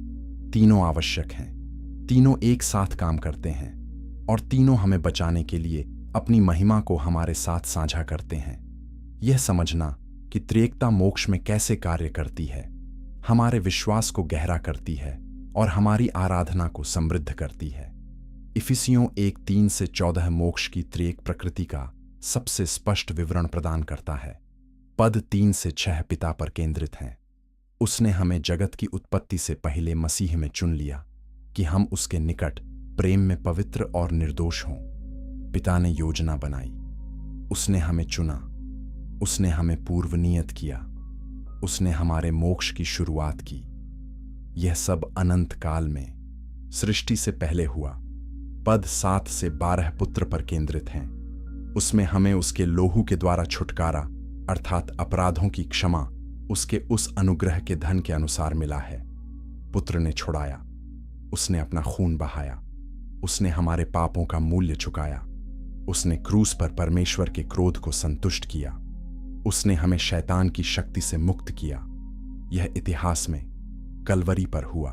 तीनों आवश्यक हैं, तीनों एक साथ काम करते हैं और तीनों हमें बचाने के लिए अपनी महिमा को हमारे साथ साझा करते हैं। यह समझना कि त्रिएकता मोक्ष में कैसे कार्य करती है, हमारे विश्वास को गहरा करती है और हमारी आराधना को समृद्ध करती है। इफिसियों 1:3-14 मोक्ष की त्रिएक प्रकृति का सबसे स्पष्ट विवरण प्रदान करता है। पद 3-6 पिता पर केंद्रित हैं। उसने हमें जगत की उत्पत्ति से पहले मसीह में चुन लिया कि हम उसके निकट प्रेम में पवित्र और निर्दोष हों। पिता ने योजना बनाई, उसने हमें चुना, उसने हमें पूर्व नियत किया, उसने हमारे मोक्ष की शुरुआत की। यह सब अनंत काल में सृष्टि से पहले हुआ। पद 7-12 पुत्र पर केंद्रित हैं। उसमें हमें उसके लोहू के द्वारा छुटकारा अर्थात अपराधों की क्षमा उसके उस अनुग्रह के धन के अनुसार मिला है। पुत्र ने छुड़ाया, उसने अपना खून बहाया, उसने हमारे पापों का मूल्य चुकाया, उसने क्रूस पर परमेश्वर के क्रोध को संतुष्ट किया, उसने हमें शैतान की शक्ति से मुक्त किया। यह इतिहास में कलवरी पर हुआ।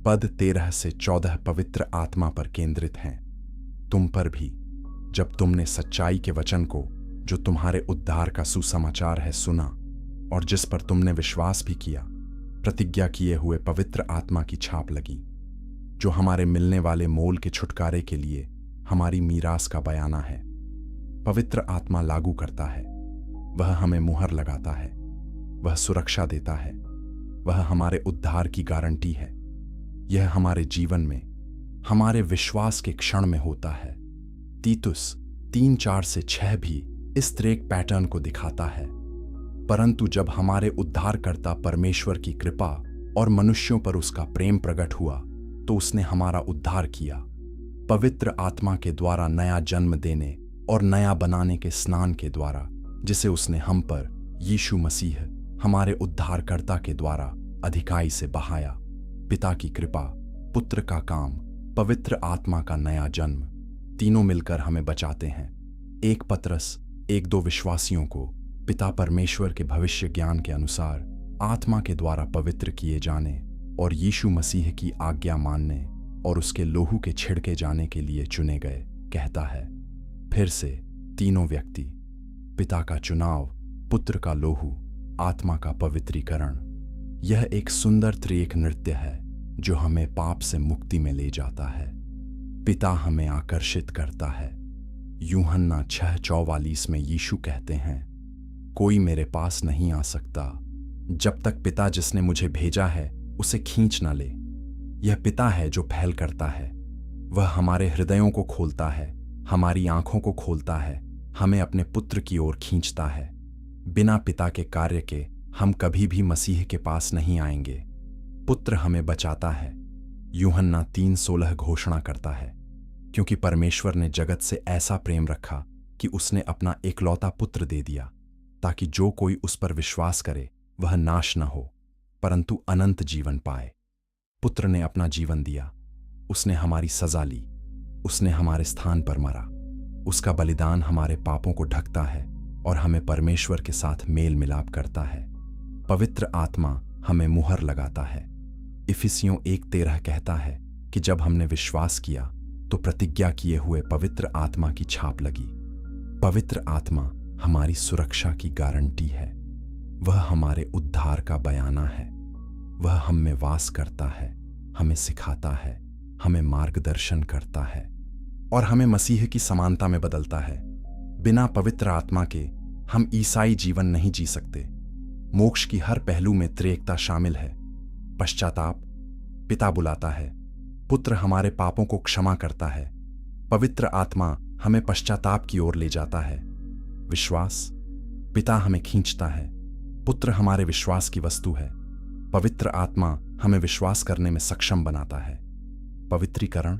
पद 13-14 पवित्र आत्मा पर केंद्रित हैं। तुम पर भी, जब तुमने सच्चाई के वचन को, जो तुम्हारे उद्धार का सुसमाचार है, सुना और जिस पर तुमने विश्वास भी किया, प्रतिज्ञा किए हुए पवित्र आत्मा की छाप लगी, जो हमारे मिलने वाले मोल के छुटकारे के लिए हमारी मीरास का बयाना है। पवित्र आत्मा लागू करता है, वह हमें मुहर लगाता है, वह सुरक्षा देता है, वह हमारे उद्धार की गारंटी है। यह हमारे जीवन में हमारे विश्वास के क्षण में होता है। तीतुस 3:4-6 भी इस त्रिएक पैटर्न को दिखाता है। परंतु जब हमारे उद्धारकर्ता परमेश्वर की कृपा और मनुष्यों पर उसका प्रेम प्रकट हुआ, तो उसने हमारा उद्धार किया, पवित्र आत्मा के द्वारा नया जन्म देने और नया बनाने के स्नान के द्वारा, जिसे उसने हम पर यीशु मसीह हमारे उद्धारकर्ता के द्वारा अधिकाई से बहाया। पिता की कृपा, पुत्र का काम, पवित्र आत्मा का नया जन्म, तीनों मिलकर हमें बचाते हैं। 1 पतरस 1-2 विश्वासियों को पिता परमेश्वर के भविष्य ज्ञान के अनुसार आत्मा के द्वारा पवित्र किए जाने और यीशु मसीह की आज्ञा मानने और उसके लोहू के छिड़के जाने के लिए चुने गए कहता है। फिर से तीनों व्यक्ति, पिता का चुनाव, पुत्र का लोहू, आत्मा का पवित्रीकरण, यह एक सुंदर त्रिएक नृत्य है जो हमें पाप से मुक्ति में ले जाता है। पिता हमें आकर्षित करता है। यूहन्ना 6:44 में यीशु कहते हैं, कोई मेरे पास नहीं आ सकता जब तक पिता जिसने मुझे भेजा है उसे खींच न ले। यह पिता है जो पहल करता है। वह हमारे हृदयों को खोलता है, हमारी आंखों को खोलता है, हमें अपने पुत्र की ओर खींचता है। बिना पिता के कार्य के हम कभी भी मसीह के पास नहीं आएंगे। पुत्र हमें बचाता है। यूहन्ना 3:16 घोषणा करता है, क्योंकि परमेश्वर ने जगत से ऐसा प्रेम रखा कि उसने अपना एकलौता पुत्र दे दिया, ताकि जो कोई उस पर विश्वास करे वह नाश न हो परंतु अनंत जीवन पाए। पुत्र ने अपना जीवन दिया, उसने हमारी सजा ली, उसने हमारे स्थान पर मरा। उसका बलिदान हमारे पापों को ढकता है और हमें परमेश्वर के साथ मेल मिलाप करता है। पवित्र आत्मा हमें मुहर लगाता है। इफिसियों 1:13 कहता है कि जब हमने विश्वास किया तो प्रतिज्ञा किए हुए पवित्र आत्मा की छाप लगी। पवित्र आत्मा हमारी सुरक्षा की गारंटी है। वह हमारे उद्धार का बयाना है। वह हम में वास करता है, हमें सिखाता है, हमें मार्गदर्शन करता है और हमें मसीह की समानता में बदलता है। बिना पवित्र आत्मा के हम ईसाई जीवन नहीं जी सकते। मोक्ष की हर पहलू में त्रिएकता शामिल है। पश्चाताप, पिता बुलाता है, पुत्र हमारे पापों को क्षमा करता है, पवित्र आत्मा हमें पश्चाताप की ओर ले जाता है। विश्वास। पिता हमें खींचता है, पुत्र हमारे विश्वास की वस्तु है, पवित्र आत्मा हमें विश्वास करने में सक्षम बनाता है। पवित्रीकरण।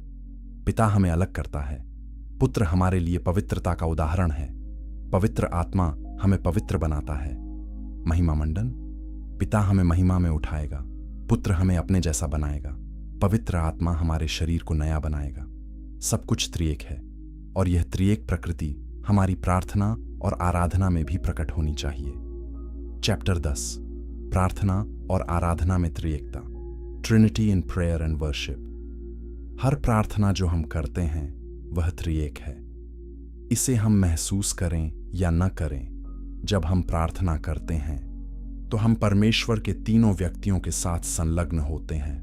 पिता हमें अलग करता है, पुत्र हमारे लिए पवित्रता का उदाहरण है, पवित्र आत्मा हमें पवित्र बनाता है। महिमा मंडन। पिता हमें महिमा में उठाएगा, पुत्र हमें अपने जैसा बनाएगा, पवित्र आत्मा हमारे शरीर को नया बनाएगा। सब कुछ त्रिएक है और यह त्रिएक प्रकृति हमारी प्रार्थना और आराधना में भी प्रकट होनी चाहिए। चैप्टर 10। प्रार्थना और आराधना में त्रिएकता। Trinity in prayer and worship. हर प्रार्थना जो हम करते हैं वह त्रिएक है। इसे हम महसूस करें या न करें, जब हम प्रार्थना करते हैं तो हम परमेश्वर के तीनों व्यक्तियों के साथ संलग्न होते हैं।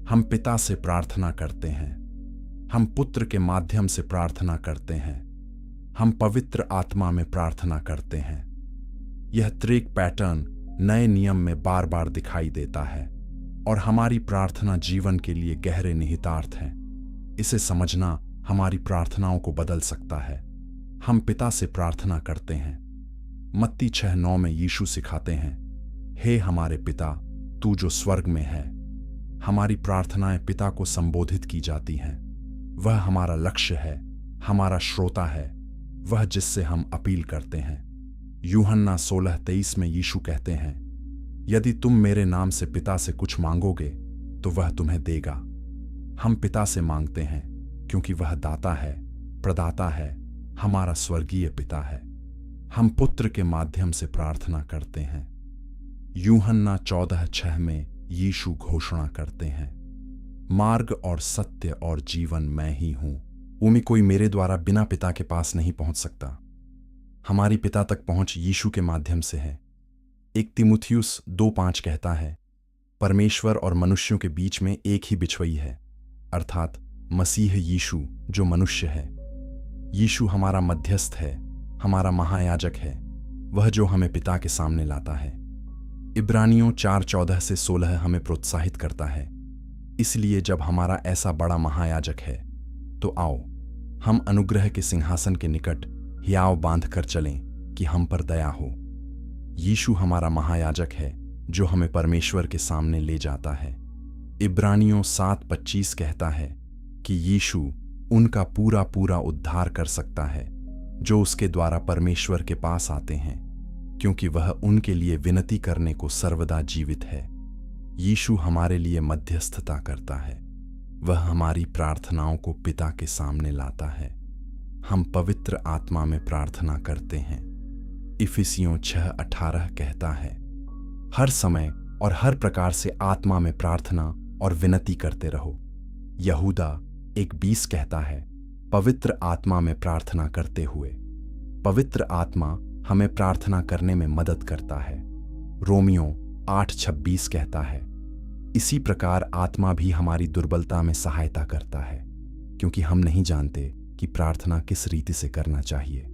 हम पिता से प्रार्थना करते हैं, हम पुत्र के माध्यम से प्रार्थना करते हैं, हम पवित्र आत्मा में प्रार्थना करते हैं। यह त्रिएक पैटर्न नए नियम में बार बार दिखाई देता है और हमारी प्रार्थना जीवन के लिए गहरे निहितार्थ हैं। इसे समझना हमारी प्रार्थनाओं को बदल सकता है। हम पिता से प्रार्थना करते हैं। मत्ती 6:9 में यीशु सिखाते हैं, हे हमारे पिता तू जो स्वर्ग में है। हमारी प्रार्थनाएं पिता को संबोधित की जाती हैं। वह हमारा लक्ष्य है, हमारा श्रोता है, वह जिससे हम अपील करते हैं। यूहन्ना 16:23 में यीशु कहते हैं, यदि तुम मेरे नाम से पिता से कुछ मांगोगे तो वह तुम्हें देगा। हम पिता से मांगते हैं क्योंकि वह दाता है, प्रदाता है, हमारा स्वर्गीय पिता है। हम पुत्र के माध्यम से प्रार्थना करते हैं। यूहन्ना 14:6 में यीशु घोषणा करते हैं, मार्ग और सत्य और जीवन मैं ही हूं। उमी कोई मेरे द्वारा बिना पिता के पास नहीं पहुंच सकता। हमारी पिता तक पहुंच यीशु के माध्यम से है। 1 तीमुथियुस 2:5 कहता है, परमेश्वर और मनुष्यों के बीच में एक ही बिछवई है, अर्थात मसीह यीशु जो मनुष्य है। यीशु हमारा मध्यस्थ है, हमारा महायाजक है, वह जो हमें पिता के सामने लाता है। इब्रानियों 4:14 से 16 हमें प्रोत्साहित करता है, इसलिए जब हमारा ऐसा बड़ा महायाजक है तो आओ हम अनुग्रह के सिंहासन के निकट हियाव बांध कर चलें कि हम पर दया हो। यीशु हमारा महायाजक है जो हमें परमेश्वर के सामने ले जाता है। इब्रानियों 7:25 कहता है कि यीशु उनका पूरा पूरा उद्धार कर सकता है जो उसके द्वारा परमेश्वर के पास आते हैं, क्योंकि वह उनके लिए विनती करने को सर्वदा जीवित है। यीशु हमारे लिए मध्यस्थता करता है, वह हमारी प्रार्थनाओं को पिता के सामने लाता है। हम पवित्र आत्मा में प्रार्थना करते हैं। इफिसियों 6:18 कहता है, हर समय और हर प्रकार से आत्मा में प्रार्थना और विनती करते रहो। यहूदा 1:20 कहता है, पवित्र आत्मा में प्रार्थना करते हुए। पवित्र आत्मा हमें प्रार्थना करने में मदद करता है। रोमियो 8:26 कहता है, इसी प्रकार आत्मा भी हमारी दुर्बलता में सहायता करता है, क्योंकि हम नहीं जानते कि प्रार्थना किस रीति से करना चाहिए,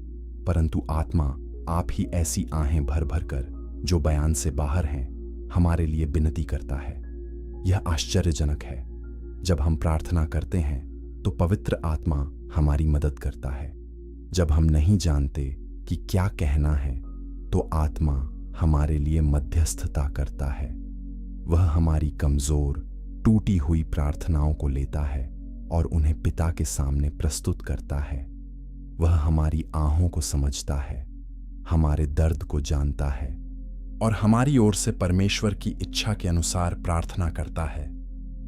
परंतु आत्मा आप ही ऐसी आहें भर भर कर जो बयान से बाहर हैं हमारे लिए विनती करता है। यह आश्चर्यजनक है। जब हम प्रार्थना करते हैं तो पवित्र आत्मा हमारी मदद करता है। जब हम नहीं जानते कि क्या कहना है तो आत्मा हमारे लिए मध्यस्थता करता है। वह हमारी कमजोर टूटी हुई प्रार्थनाओं को लेता है और उन्हें पिता के सामने प्रस्तुत करता है। वह हमारी आहों को समझता है, हमारे दर्द को जानता है और हमारी ओर से परमेश्वर की इच्छा के अनुसार प्रार्थना करता है।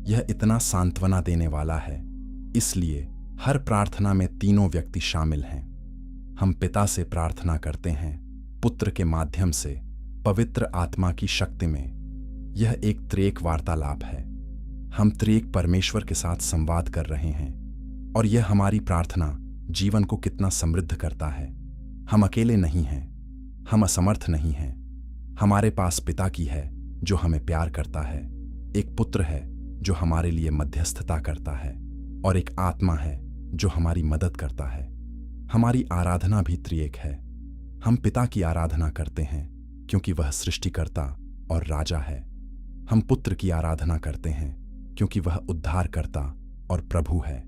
यह इतना सांत्वना देने वाला है। इसलिए हर प्रार्थना में तीनों व्यक्ति शामिल हैं। हम पिता से प्रार्थना करते हैं, पुत्र के माध्यम से, पवित्र आत्मा की शक्ति में। यह एक त्रिएक वार्तालाप है। हम त्रिएक परमेश्वर के साथ संवाद कर रहे हैं और यह हमारी प्रार्थना जीवन को कितना समृद्ध करता है। हम अकेले नहीं हैं, हम असमर्थ नहीं हैं। हमारे पास पिता की है जो हमें प्यार करता है, एक पुत्र है जो हमारे लिए मध्यस्थता करता है और एक आत्मा है जो हमारी मदद करता है। हमारी आराधना भी त्रिएक है। हम पिता की आराधना करते हैं क्योंकि वह सृष्टिकर्ता और राजा है। हम पुत्र की आराधना करते हैं क्योंकि वह उद्धारकर्ता और प्रभु है।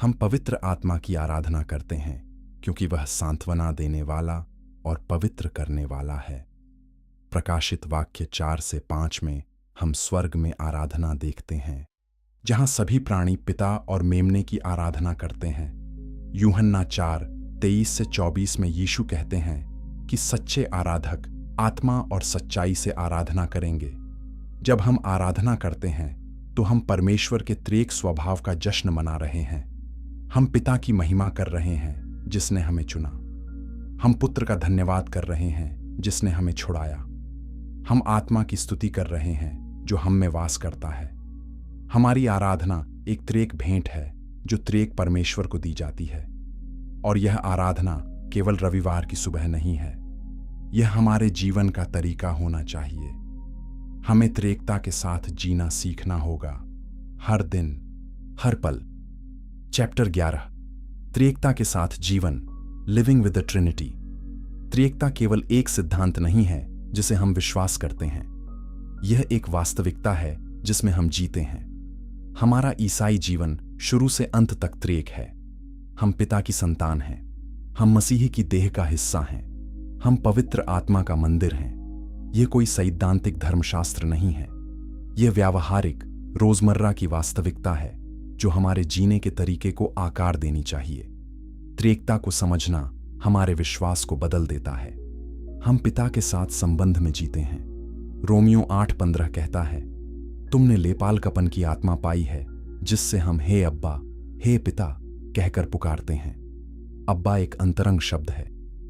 हम पवित्र आत्मा की आराधना करते हैं क्योंकि वह सांत्वना देने वाला और पवित्र करने वाला है। प्रकाशित वाक्य 4 से 5 में हम स्वर्ग में आराधना देखते हैं, जहां सभी प्राणी पिता और मेमने की आराधना करते हैं। यूहन्ना 4:23 से 24 में यीशु कहते हैं कि सच्चे आराधक आत्मा और सच्चाई से आराधना करेंगे। जब हम आराधना करते हैं तो हम परमेश्वर के त्रिएक स्वभाव का जश्न मना रहे हैं। हम पिता की महिमा कर रहे हैं जिसने हमें चुना। हम पुत्र का धन्यवाद कर रहे हैं जिसने हमें छुड़ाया। हम आत्मा की स्तुति कर रहे हैं जो हम में वास करता है। हमारी आराधना एक त्रिएक भेंट है जो त्रिएक परमेश्वर को दी जाती है। और यह आराधना केवल रविवार की सुबह नहीं है, यह हमारे जीवन का तरीका होना चाहिए। हमें त्रिएकता के साथ जीना सीखना होगा, हर दिन, हर पल। चैप्टर 11, त्रिएकता के साथ जीवन, लिविंग विद द ट्रिनिटी। त्रिएकता केवल एक सिद्धांत नहीं है जिसे हम विश्वास करते हैं, यह एक वास्तविकता है जिसमें हम जीते हैं। हमारा ईसाई जीवन शुरू से अंत तक त्रिएक है। हम पिता की संतान हैं, हम मसीही की देह का हिस्सा हैं, हम पवित्र आत्मा का मंदिर हैं। यह कोई सैद्धांतिक धर्मशास्त्र नहीं है, यह व्यावहारिक रोजमर्रा की वास्तविकता है जो हमारे जीने के तरीके को आकार देनी चाहिए। त्रिएकता को समझना हमारे विश्वास को बदल देता है। हम पिता के साथ संबंध में जीते हैं। रोमियो 8:15 कहता है, तुमने लेपालकपन की आत्मा पाई है जिससे हम हे अब्बा, हे पिता कहकर पुकारते हैं। अब्बा एक अंतरंग शब्द है,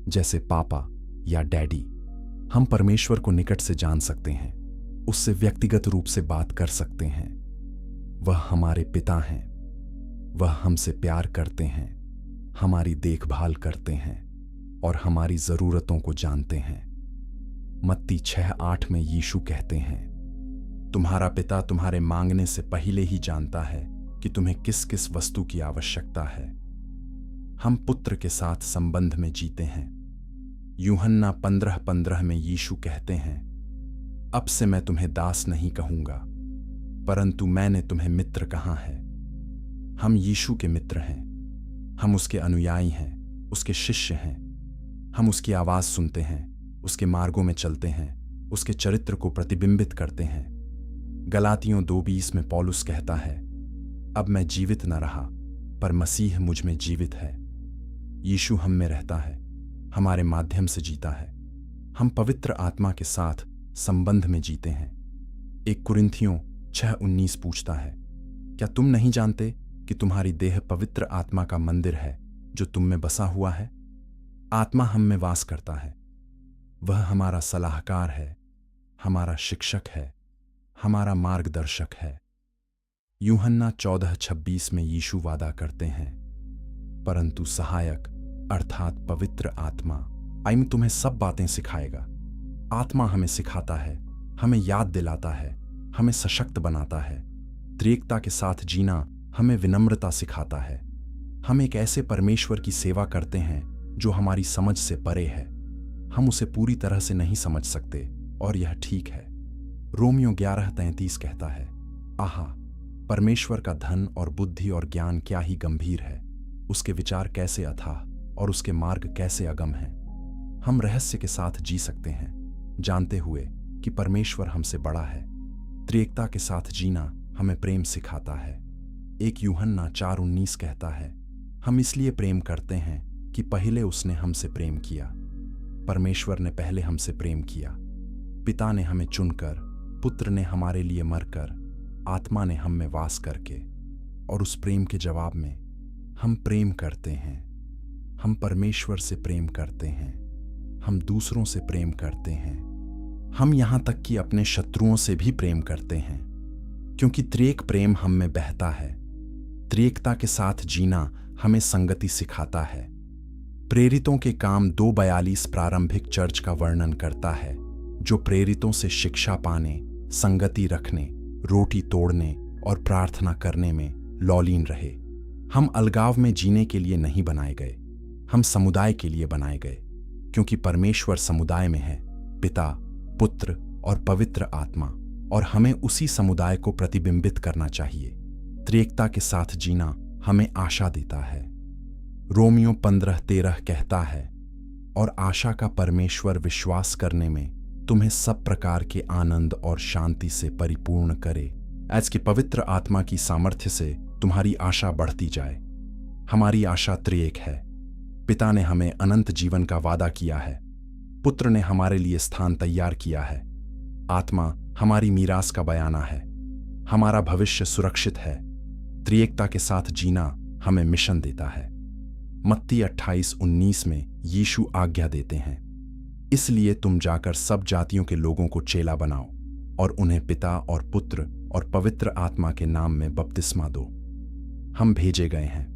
जैसे पापा या डैडी। हम परमेश्वर को निकट से जान सकते हैं, उससे व्यक्तिगत रूप से बात कर सकते हैं। वह हमारे पिता हैं, वह हमसे प्यार करते हैं, हमारी देखभाल करते हैं और हमारी जरूरतों को जानते हैं। मत्ती 6:8 में यीशु कहते हैं, तुम्हारा पिता तुम्हारे मांगने से पहले ही जानता है कि तुम्हें किस किस वस्तु की आवश्यकता है। हम पुत्र के साथ संबंध में जीते हैं। यूहन्ना 15:15 में यीशु कहते हैं, अब से मैं तुम्हें दास नहीं कहूंगा, परंतु मैंने तुम्हें मित्र कहा है। हम यीशु के मित्र हैं, हम उसके अनुयायी हैं, उसके शिष्य हैं। हम उसकी आवाज सुनते हैं, उसके मार्गों में चलते हैं, उसके चरित्र को प्रतिबिंबित करते हैं। गलातियों 2:20 में पौलुस कहता है, अब मैं जीवित न रहा, पर मसीह मुझ में जीवित है। यीशु हम में रहता है, हमारे माध्यम से जीता है। हम पवित्र आत्मा के साथ संबंध में जीते हैं। 1 कुरिन्थियों 6:19 पूछता है, क्या तुम नहीं जानते कि तुम्हारी देह पवित्र आत्मा का मंदिर है जो तुम में बसा हुआ है? आत्मा हम में वास करता है। वह हमारा सलाहकार है, हमारा शिक्षक है, हमारा मार्गदर्शक है। यूहन्ना 14:26 में यीशु वादा करते हैं, परंतु सहायक अर्थात पवित्र आत्मा मैं तुम्हें सब बातें सिखाएगा। आत्मा हमें सिखाता है, हमें याद दिलाता है, हमें सशक्त बनाता है। त्रिएकता के साथ जीना हमें विनम्रता सिखाता है। हम एक ऐसे परमेश्वर की सेवा करते हैं जो हमारी समझ से परे है। हम उसे पूरी तरह से नहीं समझ सकते और यह ठीक है। रोमियो 11:33 कहता है, आहा, परमेश्वर का धन और बुद्धि और ज्ञान क्या ही गंभीर है, उसके विचार कैसे अथाह और उसके मार्ग कैसे अगम हैं। हम रहस्य के साथ जी सकते हैं, जानते हुए कि परमेश्वर हमसे बड़ा है। त्रिएकता के साथ जीना हमें प्रेम सिखाता है। 1 यूहन्ना 4:19 कहता है, हम इसलिए प्रेम करते हैं कि पहले उसने हमसे प्रेम किया। परमेश्वर ने पहले हमसे प्रेम किया। पिता ने हमें चुनकर, पुत्र ने हमारे लिए मरकर, आत्मा ने हम में वास करके, और उस प्रेम के जवाब में हम प्रेम करते हैं। हम परमेश्वर से प्रेम करते हैं, हम दूसरों से प्रेम करते हैं, हम यहां तक कि अपने शत्रुओं से भी प्रेम करते हैं, क्योंकि त्रिएक प्रेम हम में बहता है। त्रिएकता के साथ जीना हमें संगति सिखाता है। प्रेरितों के काम 2:42 प्रारंभिक चर्च का वर्णन करता है, जो प्रेरितों से शिक्षा पाने, संगति रखने, रोटी तोड़ने और प्रार्थना करने में लौलीन रहे। हम अलगाव में जीने के लिए नहीं बनाए गए, हम समुदाय के लिए बनाए गए, क्योंकि परमेश्वर समुदाय में है, पिता, पुत्र और पवित्र आत्मा, और हमें उसी समुदाय को प्रतिबिंबित करना चाहिए। त्रिएकता के साथ जीना हमें आशा देता है। रोमियो 15:13 कहता है, और आशा का परमेश्वर विश्वास करने में तुम्हें सब प्रकार के आनंद और शांति से परिपूर्ण करे। आज की पवित्र आत्मा की सामर्थ्य से तुम्हारी आशा बढ़ती जाए। हमारी आशा त्रिएक है। पिता ने हमें अनंत जीवन का वादा किया है, पुत्र ने हमारे लिए स्थान तैयार किया है, आत्मा हमारी मीरास का बयाना है, हमारा भविष्य सुरक्षित है। त्रिएकता के साथ जीना हमें मिशन देता है। मत्ती 28:19 में यीशु आज्ञा देते हैं, इसलिए तुम जाकर सब जातियों के लोगों को चेला बनाओ और उन्हें पिता और पुत्र और पवित्र आत्मा के नाम में बपतिस्मा दो। हम भेजे गए हैं,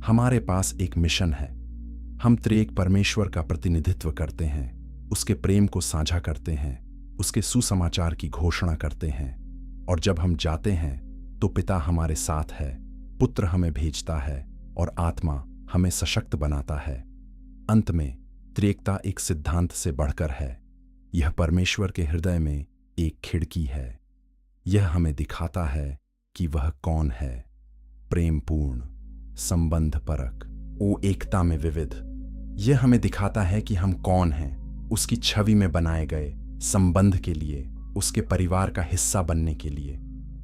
हमारे पास एक मिशन है। हम त्रिएक परमेश्वर का प्रतिनिधित्व करते हैं, उसके प्रेम को साझा करते हैं, उसके सुसमाचार की घोषणा करते हैं। और जब हम जाते हैं तो पिता हमारे साथ है, पुत्र हमें भेजता है और आत्मा हमें सशक्त बनाता है। अंत में त्रिएकता एक सिद्धांत से बढ़कर है। यह परमेश्वर के हृदय में एक खिड़की है। यह हमें दिखाता है कि वह कौन है, प्रेमपूर्ण, संबंध परक, ओ एकता में विविध। यह हमें दिखाता है कि हम कौन हैं, उसकी छवि में बनाए गए संबंध के लिए, उसके परिवार का हिस्सा बनने के लिए।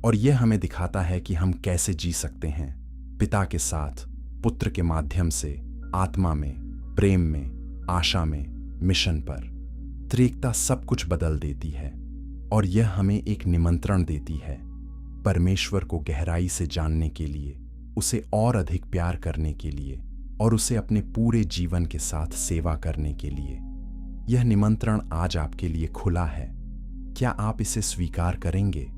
और यह हमें दिखाता है कि हम कैसे जी सकते हैं, पिता के साथ, पुत्र के माध्यम से, आत्मा में, प्रेम में, आशा में, मिशन पर। त्रिएकता सब कुछ बदल देती है और यह हमें एक निमंत्रण देती है परमेश्वर को गहराई से जानने के लिए, उसे और अधिक प्यार करने के लिए और उसे अपने पूरे जीवन के साथ सेवा करने के लिए। यह निमंत्रण आज आपके लिए खुला है। क्या आप इसे स्वीकार करेंगे?